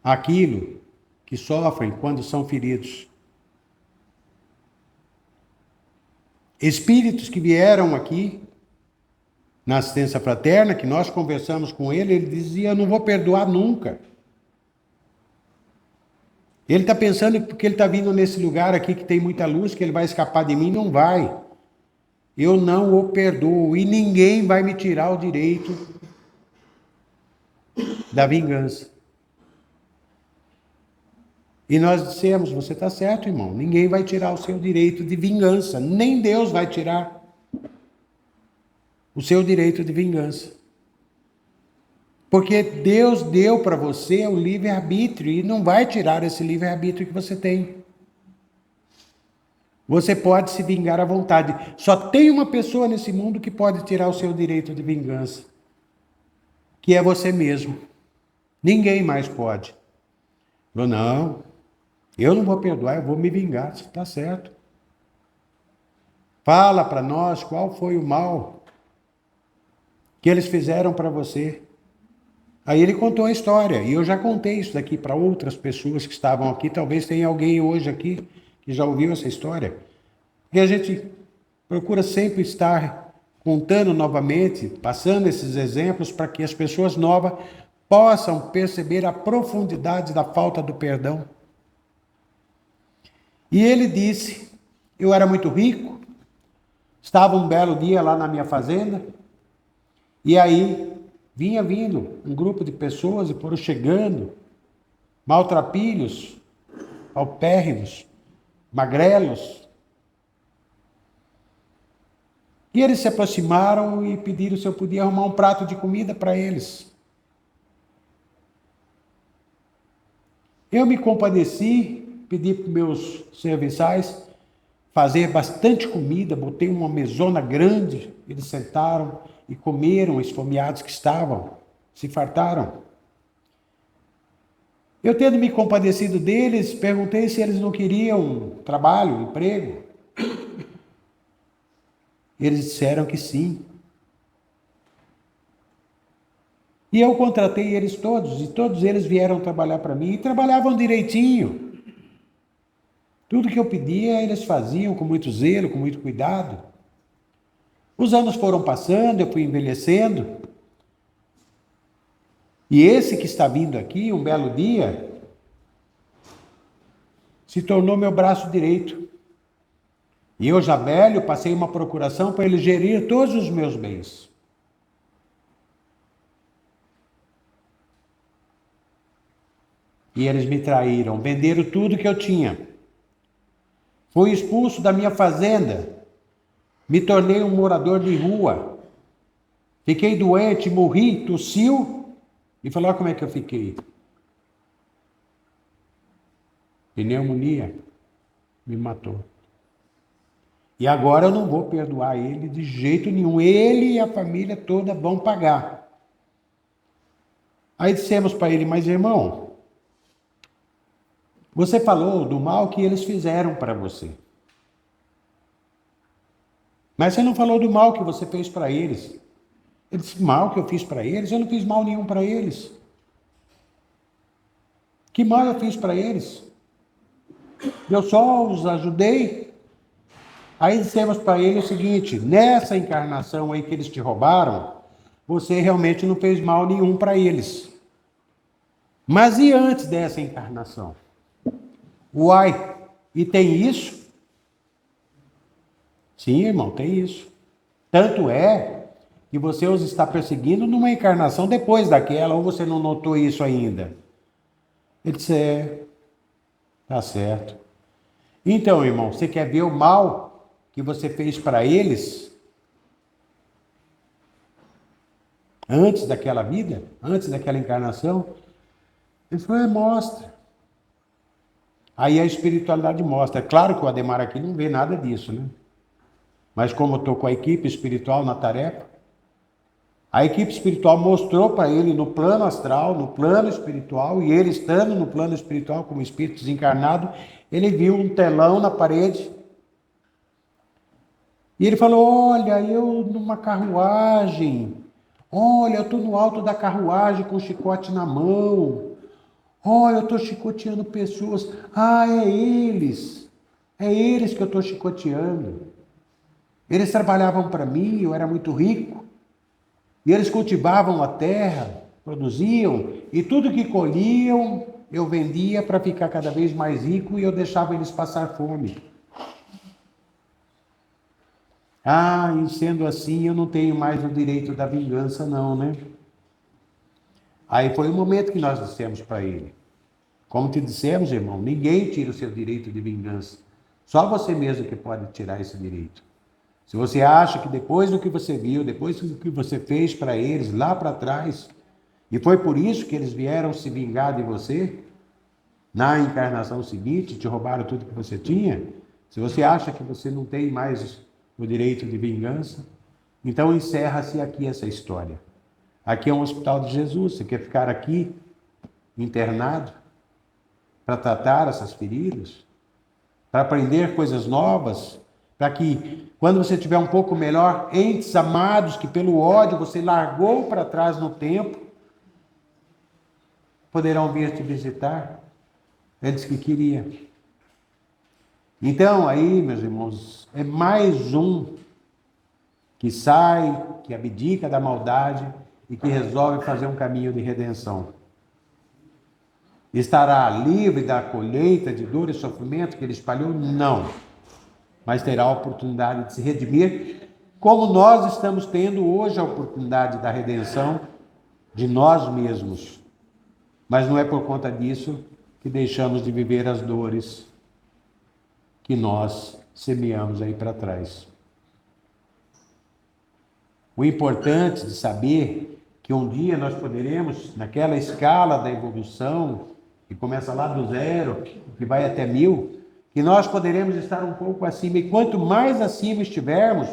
aquilo que sofrem quando são feridos. Espíritos que vieram aqui na assistência fraterna, que nós conversamos com ele dizia, eu não vou perdoar nunca. Ele está pensando porque ele está vindo nesse lugar aqui que tem muita luz, que ele vai escapar de mim, não vai. Eu não o perdoo e ninguém vai me tirar o direito da vingança. E nós dissemos, você está certo, irmão, ninguém vai tirar o seu direito de vingança, nem Deus vai tirar o seu direito de vingança. Porque Deus deu para você o livre-arbítrio e não vai tirar esse livre-arbítrio que você tem. Você pode se vingar à vontade. Só tem uma pessoa nesse mundo que pode tirar o seu direito de vingança, que é você mesmo. Ninguém mais pode. Não, eu não vou perdoar, eu vou me vingar. Está certo. Fala para nós qual foi o mal que eles fizeram para você. Aí ele contou a história, e eu já contei isso daqui para outras pessoas que estavam aqui, talvez tenha alguém hoje aqui que já ouviu essa história. E a gente procura sempre estar contando novamente, passando esses exemplos para que as pessoas novas possam perceber a profundidade da falta do perdão. E ele disse, eu era muito rico, estava um belo dia lá na minha fazenda, e aí vinha vindo um grupo de pessoas e foram chegando, maltrapilhos, paupérrimos, magrelos. E eles se aproximaram e pediram se eu podia arrumar um prato de comida para eles. Eu me compadeci, pedi para meus serviçais fazer bastante comida, botei uma mesona grande, eles sentaram e comeram, esfomeados que estavam, se fartaram. Eu, tendo me compadecido deles, perguntei se eles não queriam trabalho, emprego. Eles disseram que sim. E eu contratei eles todos, e todos eles vieram trabalhar para mim, e trabalhavam direitinho. Tudo que eu pedia, eles faziam com muito zelo, com muito cuidado. Os anos foram passando, eu fui envelhecendo. E esse que está vindo aqui, um belo dia, se tornou meu braço direito. E eu, já velho, passei uma procuração para ele gerir todos os meus bens. E eles me traíram, venderam tudo que eu tinha. Fui expulso da minha fazenda. Me tornei um morador de rua. Fiquei doente, morri, tossiu. E falou, olha como é que eu fiquei. Pneumonia. Me matou. E agora eu não vou perdoar ele de jeito nenhum. Ele e a família toda vão pagar. Aí dissemos para ele, mas irmão, você falou do mal que eles fizeram para você. Mas você não falou do mal que você fez para eles. Ele disse, mal que eu fiz para eles? Eu não fiz mal nenhum para eles. Que mal eu fiz para eles? Eu só os ajudei. Aí dissemos para ele o seguinte, nessa encarnação aí que eles te roubaram, você realmente não fez mal nenhum para eles. Mas e antes dessa encarnação? Uai, e tem isso? Sim, irmão, tem isso. Tanto é que você os está perseguindo numa encarnação depois daquela, ou você não notou isso ainda? Ele disse, tá certo. Então, irmão, você quer ver o mal que você fez para eles antes daquela vida, antes daquela encarnação? Ele falou, mostra. Aí a espiritualidade mostra. É claro que o Ademar aqui não vê nada disso, né? Mas como eu estou com a equipe espiritual na tarefa, a equipe espiritual mostrou para ele no plano astral, no plano espiritual, e ele estando no plano espiritual como espírito desencarnado, ele viu um telão na parede E ele falou: olha, eu numa carruagem, olha, eu estou no alto da carruagem com o chicote na mão, olha, eu estou chicoteando pessoas. Ah, é eles que eu estou chicoteando. Eles trabalhavam para mim, eu era muito rico, e eles cultivavam a terra, produziam, e tudo que colhiam eu vendia para ficar cada vez mais rico e eu deixava eles passar fome. Ah, e sendo assim, eu não tenho mais o direito da vingança, não, né? Aí foi o momento que nós dissemos para ele: como te dissemos, irmão, ninguém tira o seu direito de vingança. Só você mesmo que pode tirar esse direito. Se você acha que depois do que você viu, depois do que você fez para eles lá para trás, e foi por isso que eles vieram se vingar de você, na encarnação seguinte, te roubaram tudo que você tinha, se você acha que você não tem mais o direito de vingança, então encerra-se aqui essa história. Aqui é um hospital de Jesus, você quer ficar aqui internado para tratar essas feridas, para aprender coisas novas, para que quando você estiver um pouco melhor, entes amados que pelo ódio você largou para trás no tempo, poderão vir te visitar antes que queria. Então aí, meus irmãos, é mais um que sai, que abdica da maldade e que resolve fazer um caminho de redenção. Estará livre da colheita de dor e sofrimento que ele espalhou? Não. Mas terá a oportunidade de se redimir, como nós estamos tendo hoje a oportunidade da redenção de nós mesmos. Mas não é por conta disso que deixamos de viver as dores que nós semeamos aí para trás. O importante de saber que um dia nós poderemos, naquela escala da evolução, que começa lá do 0, que vai até 1000, que nós poderemos estar um pouco acima. E quanto mais acima estivermos,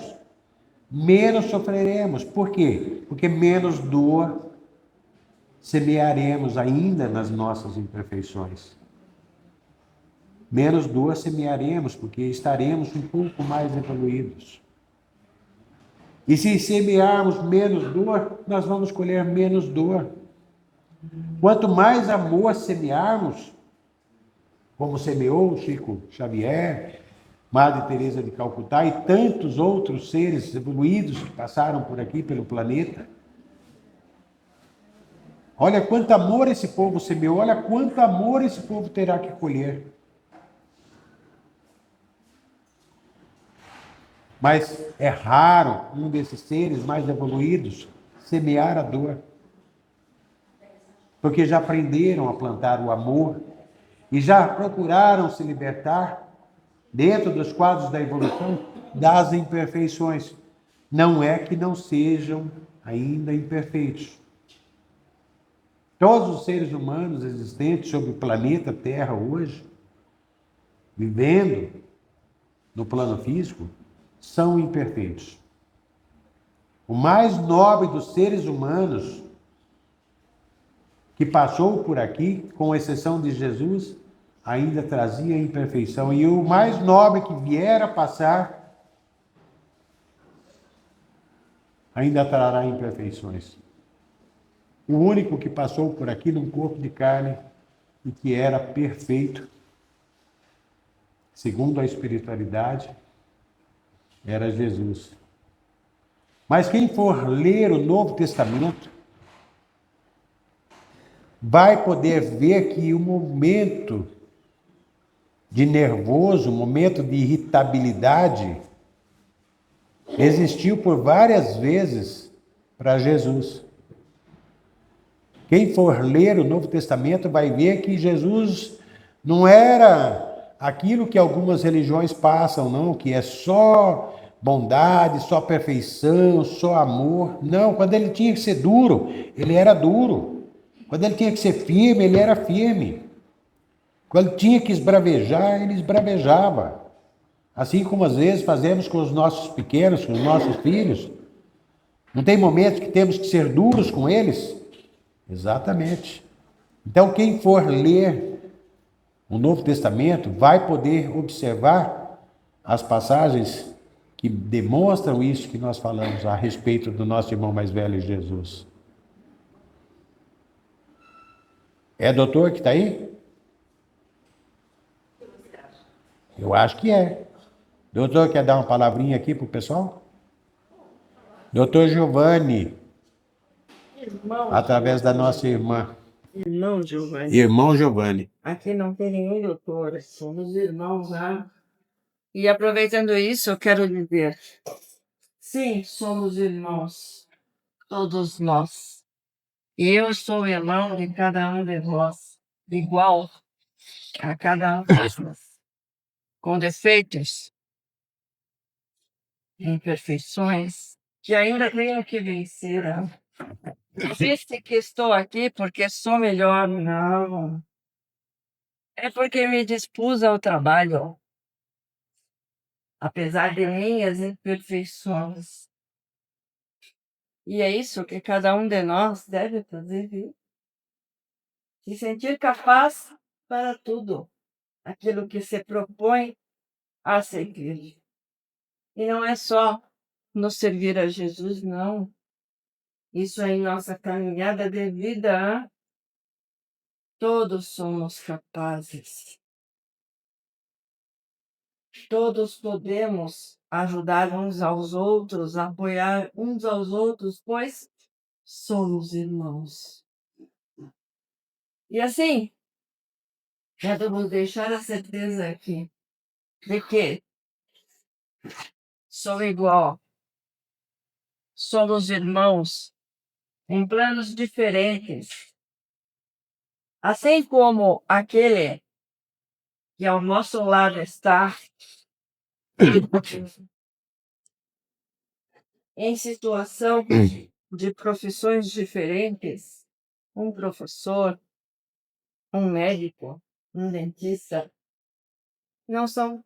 menos sofreremos. Por quê? Porque menos dor semearemos ainda nas nossas imperfeições. Menos dor semearemos, porque estaremos um pouco mais evoluídos. E se semearmos menos dor, nós vamos colher menos dor. Quanto mais amor semearmos, como semeou Chico Xavier, Madre Teresa de Calcutá e tantos outros seres evoluídos que passaram por aqui, pelo planeta. Olha quanto amor esse povo semeou, olha quanto amor esse povo terá que colher. Mas é raro um desses seres mais evoluídos semear a dor. Porque já aprenderam a plantar o amor e já procuraram se libertar, dentro dos quadros da evolução, das imperfeições. Não é que não sejam ainda imperfeitos. Todos os seres humanos existentes sobre o planeta Terra hoje, vivendo no plano físico, são imperfeitos. O mais nobre dos seres humanos que passou por aqui, com exceção de Jesus, ainda trazia imperfeição. E o mais nobre que vier a passar, ainda trará imperfeições. O único que passou por aqui num corpo de carne e que era perfeito, segundo a espiritualidade, era Jesus. Mas quem for ler o Novo Testamento, vai poder ver que o momento de nervoso, o momento de irritabilidade, existiu por várias vezes para Jesus. Quem for ler o Novo Testamento vai ver que Jesus não era aquilo que algumas religiões passam, não, que é só bondade, só perfeição, só amor. Não, quando ele tinha que ser duro, ele era duro. Quando ele tinha que ser firme, ele era firme. Quando tinha que esbravejar, ele esbravejava. Assim como às vezes fazemos com os nossos pequenos, com os nossos filhos. Não tem momentos que temos que ser duros com eles? Exatamente. Então, quem for ler o Novo Testamento vai poder observar as passagens que demonstram isso que nós falamos a respeito do nosso irmão mais velho, Jesus. É doutor que está aí? Eu acho que é. Doutor, quer dar uma palavrinha aqui para o pessoal? Doutor Giovanni, Irmão, através da nossa irmã. irmão Giovanni. Irmão Giovanni. Aqui não tem nenhum doutor, somos irmãos, né? E aproveitando isso, eu quero dizer, sim, somos irmãos, todos nós. E eu sou irmão de cada um de vós, igual a cada um de nós, com defeitos, imperfeições, que ainda tenho que vencer. Né? Disse que estou aqui porque sou melhor, não. É porque me dispus ao trabalho, apesar de minhas imperfeições. E é isso que cada um de nós deve fazer, viu? Se sentir capaz para tudo, aquilo que se propõe a seguir. E não é só nos servir a Jesus, não. Isso é em nossa caminhada de vida. Todos somos capazes. Todos podemos ajudar uns aos outros, apoiar uns aos outros, pois somos irmãos. E assim, quero vos deixar a certeza aqui de que sou igual, somos irmãos em planos diferentes. Assim como aquele que ao nosso lado está em situação de profissões diferentes, um professor, um médico, um dentista, não são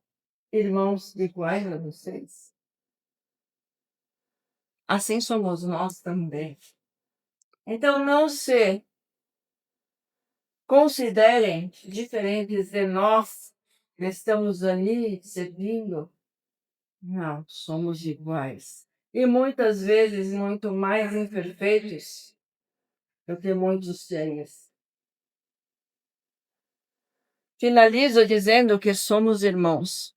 irmãos iguais a vocês? Assim somos nós também. Então não se considerem diferentes de nós que estamos ali servindo. Não, somos iguais. E muitas vezes muito mais imperfeitos do que muitos deles. Finalizo dizendo que somos irmãos.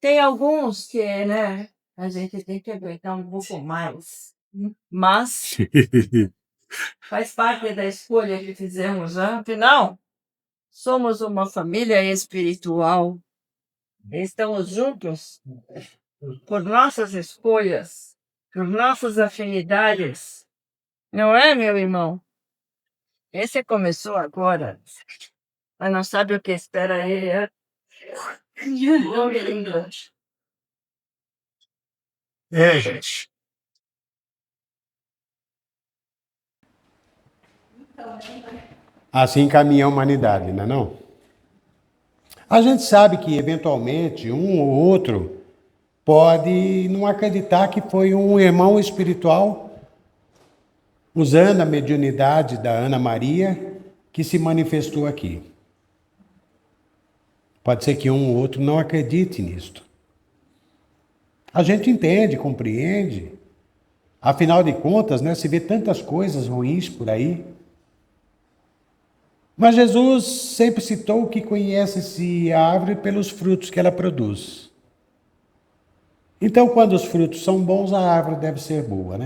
Tem alguns que, a gente tem que aguentar um pouco mais. Mas faz parte da escolha que fizemos. Afinal, somos uma família espiritual. Estamos juntos por nossas escolhas, por nossas afinidades. Não é, meu irmão? Esse começou agora, mas não sabe o que espera ele. Não me liga. Gente. Assim caminha a humanidade, não é não? A gente sabe que, eventualmente, um ou outro pode não acreditar que foi um irmão espiritual, usando a mediunidade da Ana Maria, que se manifestou aqui. Pode ser que um ou outro não acredite nisto. A gente entende, compreende. Afinal de contas, se vê tantas coisas ruins por aí. Mas Jesus sempre citou que conhece-se a árvore pelos frutos que ela produz. Então, quando os frutos são bons, a árvore deve ser boa,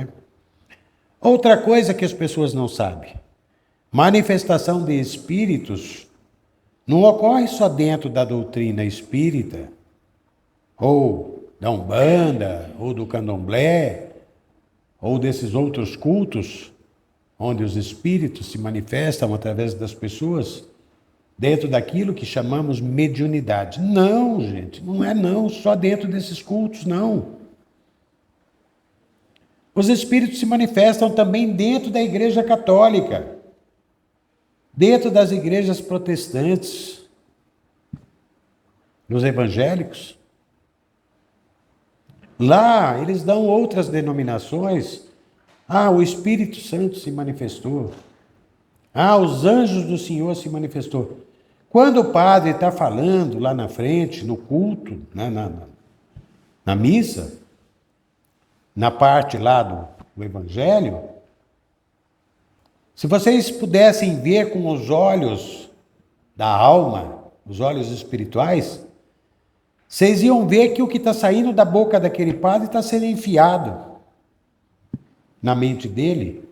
Outra coisa que as pessoas não sabem. Manifestação de espíritos não ocorre só dentro da doutrina espírita, ou da Umbanda, ou do Candomblé, ou desses outros cultos, onde os espíritos se manifestam através das pessoas, dentro daquilo que chamamos mediunidade. Não, gente, não é só dentro desses cultos, não. Os espíritos se manifestam também dentro da Igreja Católica, dentro das igrejas protestantes, dos evangélicos. Lá, eles dão outras denominações. O Espírito Santo se manifestou. Os anjos do Senhor se manifestou. Quando o padre está falando lá na frente, no culto, na missa, na parte lá do Evangelho, se vocês pudessem ver com os olhos da alma, os olhos espirituais, vocês iam ver que o que está saindo da boca daquele padre está sendo enfiado na mente dele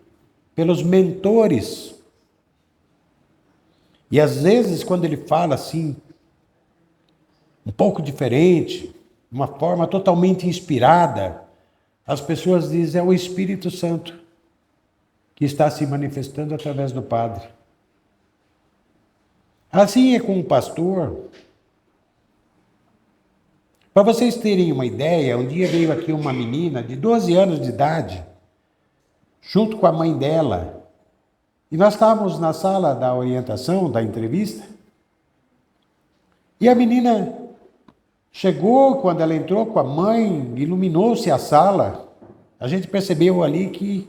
pelos mentores. E às vezes, quando ele fala assim, um pouco diferente, de uma forma totalmente inspirada, as pessoas dizem, é o Espírito Santo que está se manifestando através do padre. Assim é com o pastor. Para vocês terem uma ideia, um dia veio aqui uma menina de 12 anos de idade, junto com a mãe dela, e nós estávamos na sala da orientação, da entrevista, e a menina chegou, quando ela entrou com a mãe, iluminou-se a sala. A gente percebeu ali que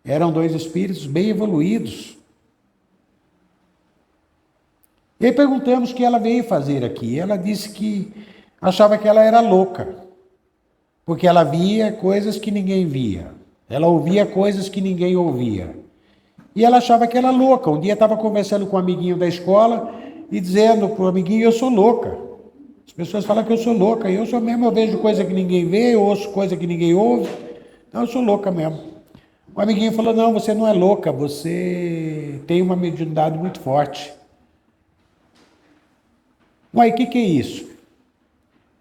eram dois espíritos bem evoluídos. E aí perguntamos o que ela veio fazer aqui. Ela disse que achava que ela era louca, porque ela via coisas que ninguém via. Ela ouvia coisas que ninguém ouvia. E ela achava que era louca. Um dia estava conversando com um amiguinho da escola e dizendo para o amiguinho, eu sou louca. As pessoas falam que eu sou louca. Eu sou mesmo, eu vejo coisa que ninguém vê, eu ouço coisa que ninguém ouve. Então eu sou louca mesmo. O amiguinho falou, não, você não é louca, você tem uma mediunidade muito forte. Uai, o que é isso?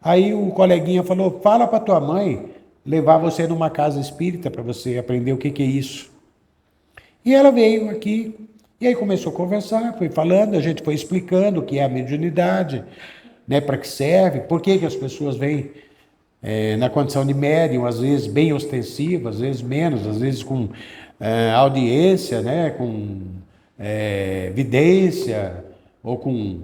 Aí o coleguinha falou, fala para tua mãe levar você numa casa espírita para você aprender o que é isso. E ela veio aqui, e aí começou a conversar, foi falando, a gente foi explicando o que é a mediunidade, né, para que serve, por que as pessoas vêm na condição de médium, às vezes bem ostensiva, às vezes menos, às vezes com audiência, né, com vidência, ou com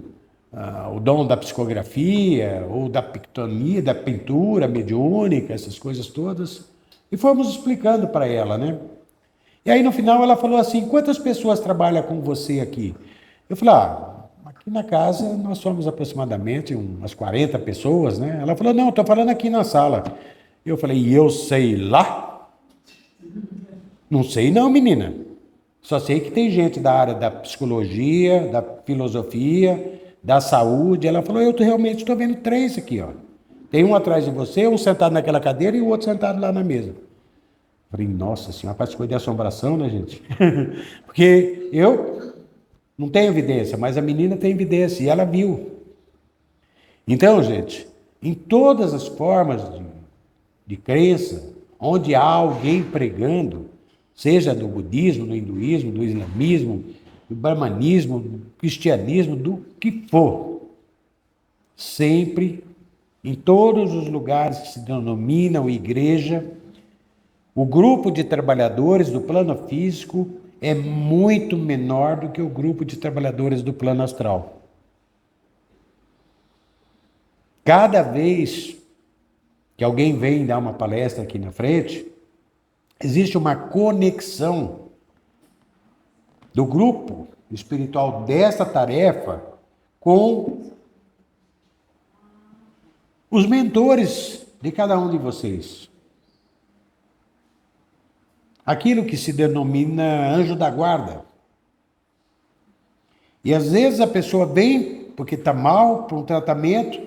o dom da psicografia, ou da pictonia, da pintura mediúnica, essas coisas todas. E fomos explicando para ela, né? E aí no final ela falou assim, quantas pessoas trabalham com você aqui? Eu falei, aqui na casa nós somos aproximadamente umas 40 pessoas, né? Ela falou, não, estou falando aqui na sala. Eu falei, e eu sei lá? Não sei não, menina. Só sei que tem gente da área da psicologia, da filosofia, da saúde. Ela falou, eu realmente estou vendo 3 aqui, ó. Tem um atrás de você, um sentado naquela cadeira e o outro sentado lá na mesa. Falei, nossa senhora, parece coisa de assombração, né, gente? Porque eu não tenho evidência, mas a menina tem evidência e ela viu. Então, gente, em todas as formas de crença, onde há alguém pregando, seja do budismo, do hinduísmo, do islamismo, do brahmanismo, do cristianismo, do que for, sempre, em todos os lugares que se denominam igreja, o grupo de trabalhadores do plano físico é muito menor do que o grupo de trabalhadores do plano astral. Cada vez que alguém vem dar uma palestra aqui na frente, existe uma conexão do grupo espiritual dessa tarefa com os mentores de cada um de vocês. Aquilo que se denomina anjo da guarda. E às vezes a pessoa vem porque está mal para um tratamento,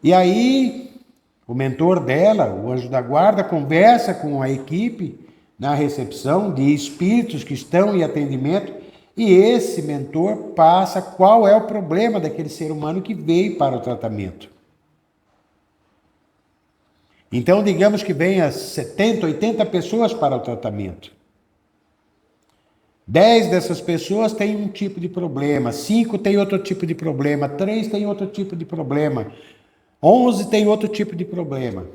e aí o mentor dela, o anjo da guarda, conversa com a equipe na recepção de espíritos que estão em atendimento, e esse mentor passa qual é o problema daquele ser humano que veio para o tratamento. Então, digamos que venha 70, 80 pessoas para o tratamento. 10 dessas pessoas têm um tipo de problema, 5 têm outro tipo de problema, 3 têm outro tipo de problema, 11 têm outro tipo de problema.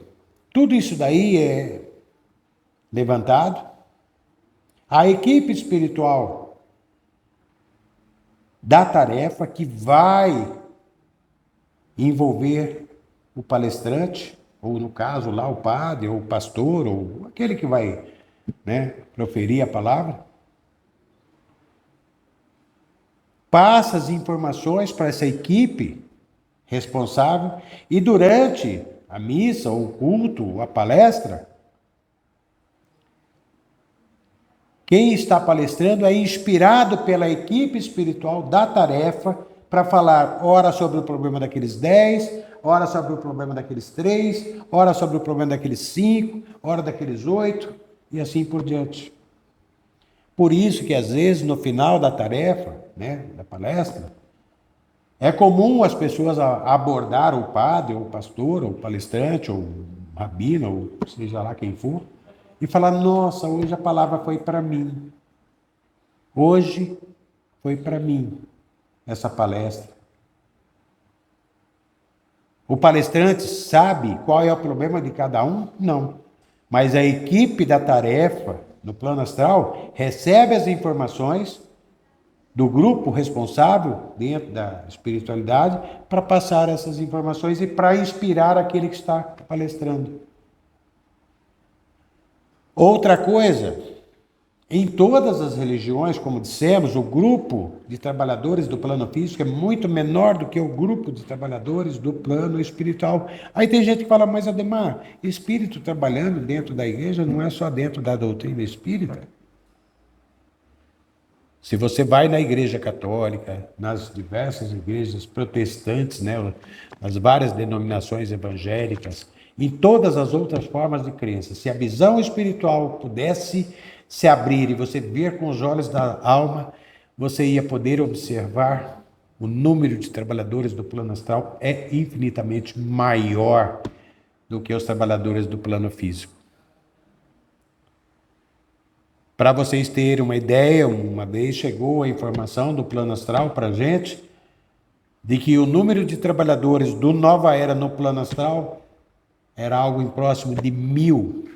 Tudo isso daí é levantado. A equipe espiritual da tarefa que vai envolver o palestrante, ou no caso lá o padre, ou o pastor, ou aquele que vai, né, proferir a palavra, passa as informações para essa equipe responsável, e durante a missa, ou o culto, ou a palestra, quem está palestrando é inspirado pela equipe espiritual da tarefa para falar, ora sobre o problema daqueles 10, ora sobre o problema daqueles 3, ora sobre o problema daqueles 5, ora daqueles 8, e assim por diante. Por isso que às vezes no final da tarefa, né, da palestra, é comum as pessoas abordar o padre, ou o pastor, ou o palestrante, ou o rabino, ou seja lá quem for, e falar, nossa, hoje a palavra foi para mim. Hoje foi para mim essa palestra. O palestrante sabe qual é o problema de cada um? Não. Mas a equipe da tarefa, no plano astral, recebe as informações do grupo responsável dentro da espiritualidade para passar essas informações e para inspirar aquele que está palestrando. Outra coisa, em todas as religiões, como dissemos, o grupo de trabalhadores do plano físico é muito menor do que o grupo de trabalhadores do plano espiritual. Aí tem gente que fala, mas Ademar, espírito trabalhando dentro da igreja não é só dentro da doutrina espírita. Se você vai na igreja católica, nas diversas igrejas protestantes, né, nas várias denominações evangélicas, em todas as outras formas de crença, se a visão espiritual pudesse se abrir e você ver com os olhos da alma, você ia poder observar o número de trabalhadores do plano astral é infinitamente maior do que os trabalhadores do plano físico. Para vocês terem uma ideia, uma vez chegou a informação do plano astral para a gente de que o número de trabalhadores do Nova Era no plano astral era algo em próximo de 1000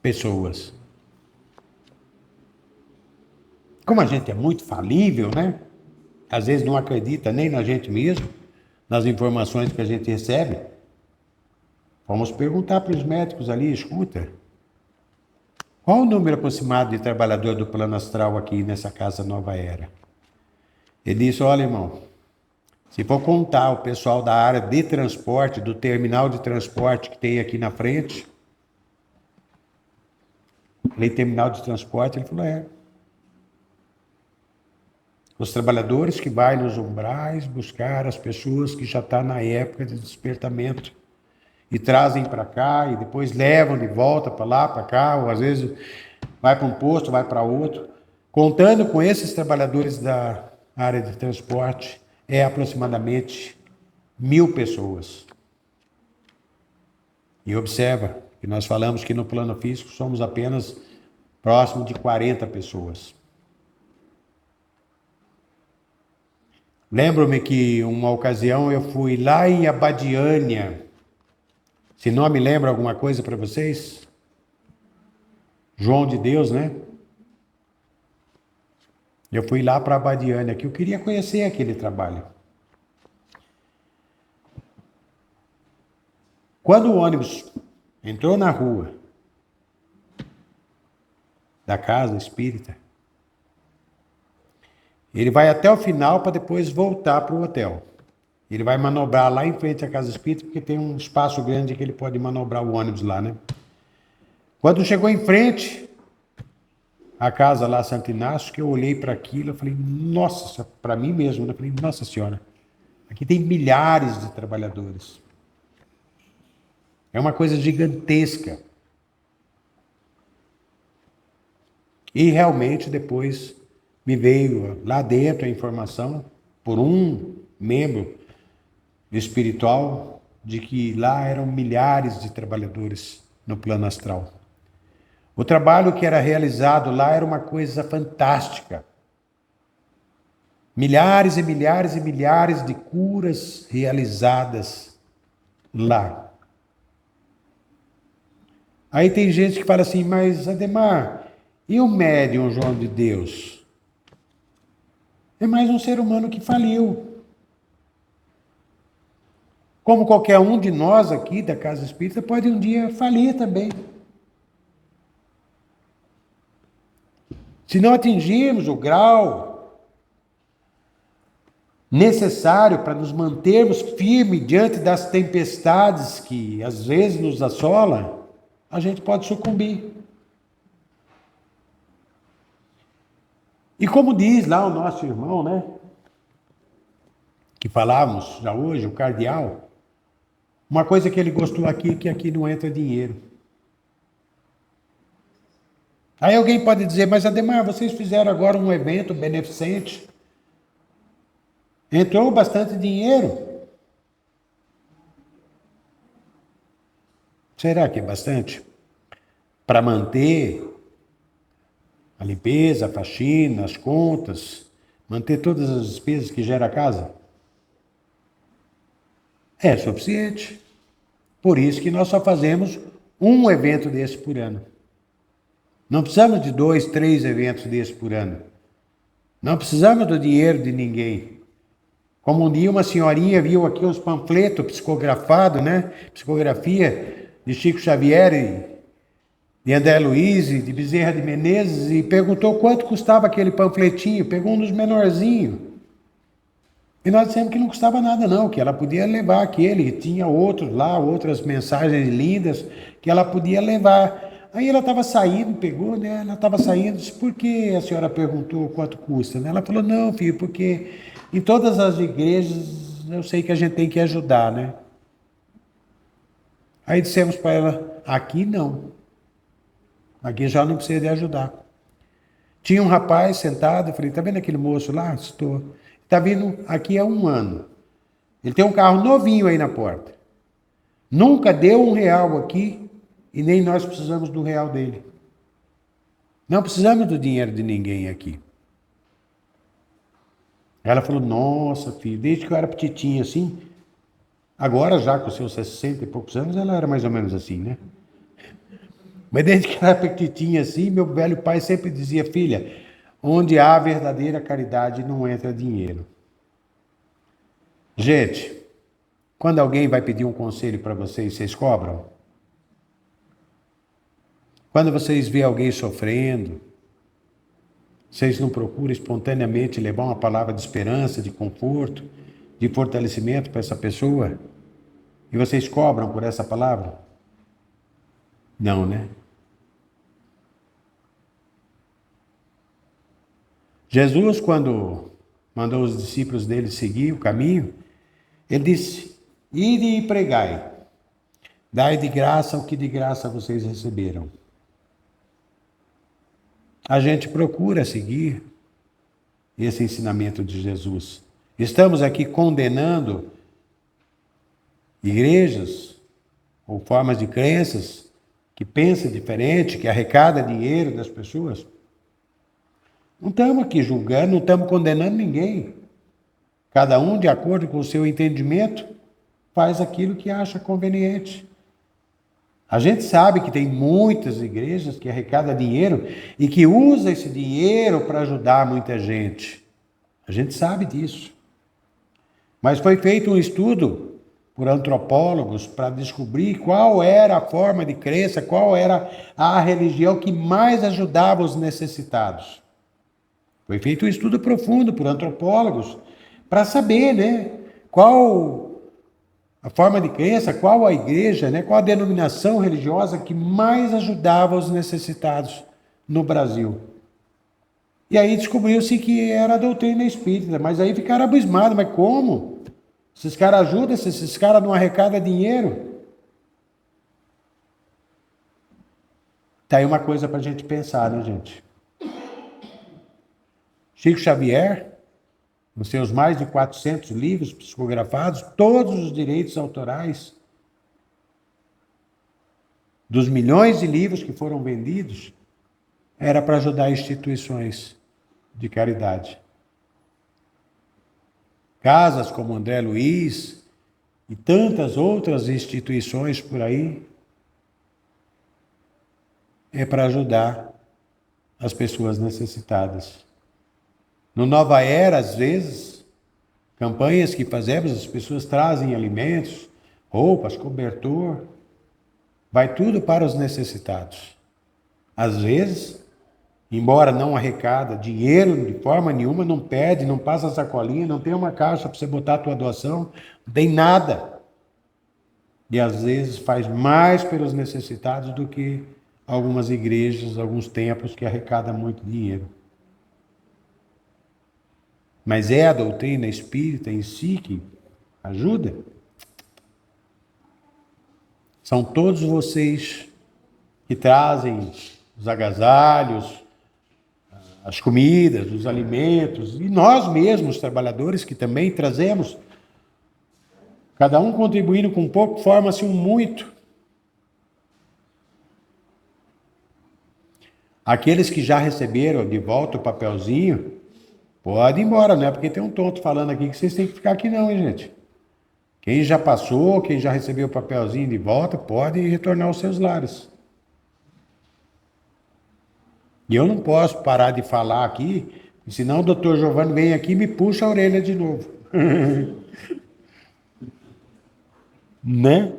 pessoas. Como a gente é muito falível, né? Às vezes não acredita nem na gente mesmo, nas informações que a gente recebe. Vamos perguntar para os médicos ali, escuta, qual o número aproximado de trabalhador do plano astral aqui nessa casa Nova Era? Ele disse, olha, irmão, se for contar o pessoal da área de transporte, do terminal de transporte que tem aqui na frente, falei terminal de transporte, ele falou, os trabalhadores que vai nos umbrais buscar as pessoas que já estão na época de despertamento e trazem para cá e depois levam de volta para lá, para cá, ou às vezes vai para um posto, vai para outro. Contando com esses trabalhadores da área de transporte, é aproximadamente 1000 pessoas. E observa que nós falamos que no plano físico somos apenas próximo de 40 pessoas. Lembro-me que uma ocasião eu fui lá em Abadiânia. Se não me lembra alguma coisa para vocês? João de Deus, né? Eu fui lá para Abadiânia, que eu queria conhecer aquele trabalho. Quando o ônibus entrou na rua da casa espírita, ele vai até o final para depois voltar para o hotel. Ele vai manobrar lá em frente à casa espírita, porque tem um espaço grande que ele pode manobrar o ônibus lá, né? Quando chegou em frente à casa lá, Santo Inácio, que eu olhei para aquilo, eu falei, nossa, para mim mesmo, eu falei, nossa senhora, aqui tem milhares de trabalhadores. É uma coisa gigantesca. E realmente depois me veio lá dentro a informação, por um membro espiritual, de que lá eram milhares de trabalhadores no plano astral. O trabalho que era realizado lá era uma coisa fantástica. Milhares e milhares e milhares de curas realizadas lá. Aí tem gente que fala assim, mas Ademar, e o médium João de Deus? É mais um ser humano que faliu. Como qualquer um de nós aqui da Casa Espírita pode um dia falir também. Se não atingirmos o grau necessário para nos mantermos firmes diante das tempestades que às vezes nos assolam, a gente pode sucumbir. E como diz lá o nosso irmão, né? Que falávamos já hoje, o cardeal, uma coisa que ele gostou aqui, que aqui não entra dinheiro. Aí alguém pode dizer, mas Ademar, vocês fizeram agora um evento beneficente. Entrou bastante dinheiro. Será que é bastante? Para manter a limpeza, a faxina, as contas, manter todas as despesas que gera a casa? É suficiente. Por isso que nós só fazemos um evento desse por ano. Não precisamos de 2, 3 eventos desses por ano. Não precisamos do dinheiro de ninguém. Como um dia uma senhorinha viu aqui os panfletos psicografados, né? Psicografia de Chico Xavier, de André Luiz, de Bezerra de Menezes, e perguntou quanto custava aquele panfletinho. Pegou um dos menorzinhos. E nós dissemos que não custava nada não, que ela podia levar aquele, tinha outros lá, outras mensagens lindas que ela podia levar. Aí ela estava saindo, pegou, né? Ela estava saindo, disse, por que a senhora perguntou quanto custa? Ela falou, não, filho, porque em todas as igrejas eu sei que a gente tem que ajudar, né? Aí dissemos para ela, aqui não. Aqui já não precisa de ajudar. Tinha um rapaz sentado, eu falei, tá vendo aquele moço lá? Estou. Está vindo aqui há 1 ano. Ele tem um carro novinho aí na porta. Nunca deu R$1 aqui e nem nós precisamos do real dele. Não precisamos do dinheiro de ninguém aqui. Ela falou, nossa, filho, desde que eu era petitinha assim, agora já com seus 60 e poucos anos, ela era mais ou menos assim, né? Mas desde que ela era petitinha assim, meu velho pai sempre dizia, filha, onde há verdadeira caridade não entra dinheiro. Gente, quando alguém vai pedir um conselho para vocês, vocês cobram? Quando vocês veem alguém sofrendo, vocês não procuram espontaneamente levar uma palavra de esperança, de conforto, de fortalecimento para essa pessoa? E vocês cobram por essa palavra? Não, né? Jesus, quando mandou os discípulos dele seguir o caminho, ele disse, ide e pregai, dai de graça o que de graça vocês receberam. A gente procura seguir esse ensinamento de Jesus. Estamos aqui condenando igrejas ou formas de crenças que pensam diferente, que arrecadam dinheiro das pessoas. Não estamos aqui julgando, não estamos condenando ninguém. Cada um, de acordo com o seu entendimento, faz aquilo que acha conveniente. A gente sabe que tem muitas igrejas que arrecadam dinheiro e que usam esse dinheiro para ajudar muita gente. A gente sabe disso. Mas foi feito um estudo por antropólogos para descobrir qual era a forma de crença, qual era a religião que mais ajudava os necessitados. Foi feito um estudo profundo por antropólogos para saber, né, qual a forma de crença, qual a igreja, né, qual a denominação religiosa que mais ajudava os necessitados no Brasil. E aí descobriu-se que era a doutrina espírita, mas aí ficaram abismados, mas como? Esses caras ajudam, esses caras não arrecadam dinheiro? Tá aí uma coisa para a gente pensar, né, gente? Chico Xavier, nos seus mais de 400 livros psicografados, todos os direitos autorais dos milhões de livros que foram vendidos, era para ajudar instituições de caridade. Casas como André Luiz e tantas outras instituições por aí, é para ajudar as pessoas necessitadas. No Nova Era, às vezes, campanhas que fazemos, as pessoas trazem alimentos, roupas, cobertor, vai tudo para os necessitados. Às vezes, embora não arrecada dinheiro de forma nenhuma, não pede, não passa sacolinha, não tem uma caixa para você botar a tua doação, não tem nada. E às vezes faz mais pelos necessitados do que algumas igrejas, alguns templos que arrecadam muito dinheiro. Mas é a doutrina espírita em si que ajuda? São todos vocês que trazem os agasalhos, as comidas, os alimentos, e nós mesmos, trabalhadores, que também trazemos, cada um contribuindo com um pouco, forma-se um muito. Aqueles que já receberam de volta o papelzinho, pode ir embora, não é porque tem um tonto falando aqui que vocês têm que ficar aqui não, hein, gente? Quem já passou, quem já recebeu o papelzinho de volta, pode retornar aos seus lares. E eu não posso parar de falar aqui, senão o doutor Giovanni vem aqui e me puxa a orelha de novo. Né?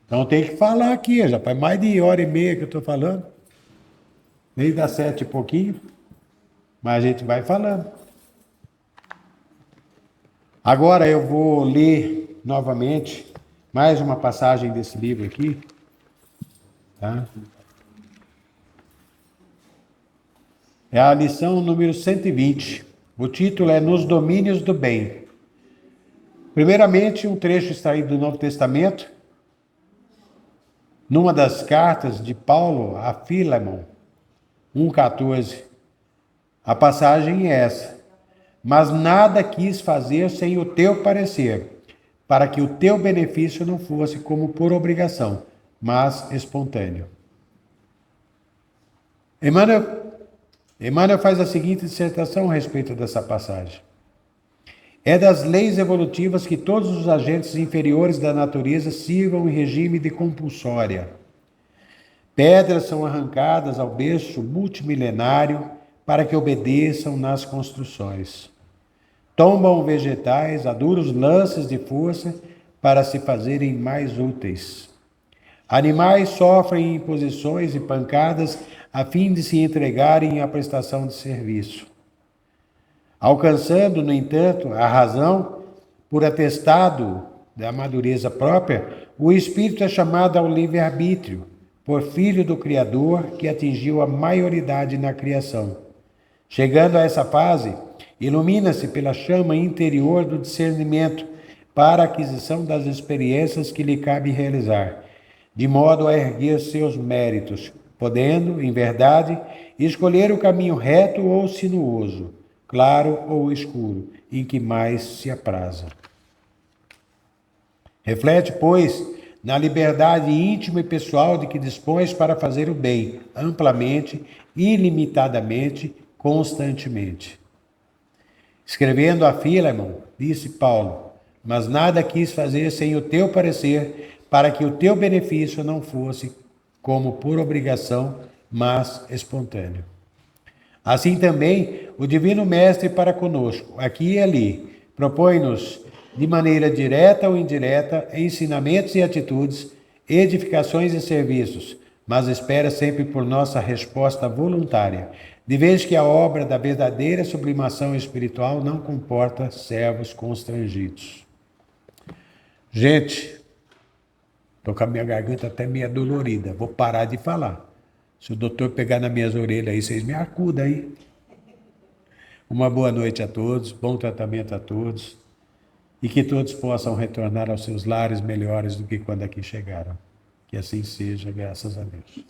Então tem que falar aqui, já faz mais de 1h30 que eu estou falando. Nem dá 7 e pouquinho, mas a gente vai falando. Agora eu vou ler novamente mais uma passagem desse livro aqui. Tá? É a lição número 120. O título é Nos Domínios do Bem. Primeiramente, um trecho extraído do Novo Testamento, numa das cartas de Paulo a Filemon, 1,14. A passagem é essa. Mas nada quis fazer sem o teu parecer, para que o teu benefício não fosse como por obrigação, mas espontâneo. Emmanuel faz a seguinte dissertação a respeito dessa passagem. É das leis evolutivas que todos os agentes inferiores da natureza sirvam em regime de compulsória. Pedras são arrancadas ao berço multimilenário para que obedeçam nas construções. Tombam vegetais a duros lances de força para se fazerem mais úteis. Animais sofrem imposições e pancadas a fim de se entregarem à prestação de serviço. Alcançando, no entanto, a razão, por atestado da madureza própria, o espírito é chamado ao livre-arbítrio, por filho do Criador que atingiu a maioridade na criação. Chegando a essa fase, ilumina-se pela chama interior do discernimento para a aquisição das experiências que lhe cabe realizar, de modo a erguer seus méritos, podendo, em verdade, escolher o caminho reto ou sinuoso, claro ou escuro, em que mais se apraza. Reflete, pois, na liberdade íntima e pessoal de que dispões para fazer o bem, amplamente, ilimitadamente, constantemente. Escrevendo a Filemon, disse Paulo, mas nada quis fazer sem o teu parecer, para que o teu benefício não fosse como por obrigação, mas espontâneo. Assim também, o Divino Mestre para conosco, aqui e ali, propõe-nos, de maneira direta ou indireta, ensinamentos e atitudes, edificações e serviços, mas espera sempre por nossa resposta voluntária, de vez que a obra da verdadeira sublimação espiritual não comporta servos constrangidos. Gente, estou com a minha garganta até meio dolorida, vou parar de falar. Se o doutor pegar nas minhas orelhas aí, vocês me acudam aí. Uma boa noite a todos, bom tratamento a todos, e que todos possam retornar aos seus lares melhores do que quando aqui chegaram. Que assim seja, graças a Deus.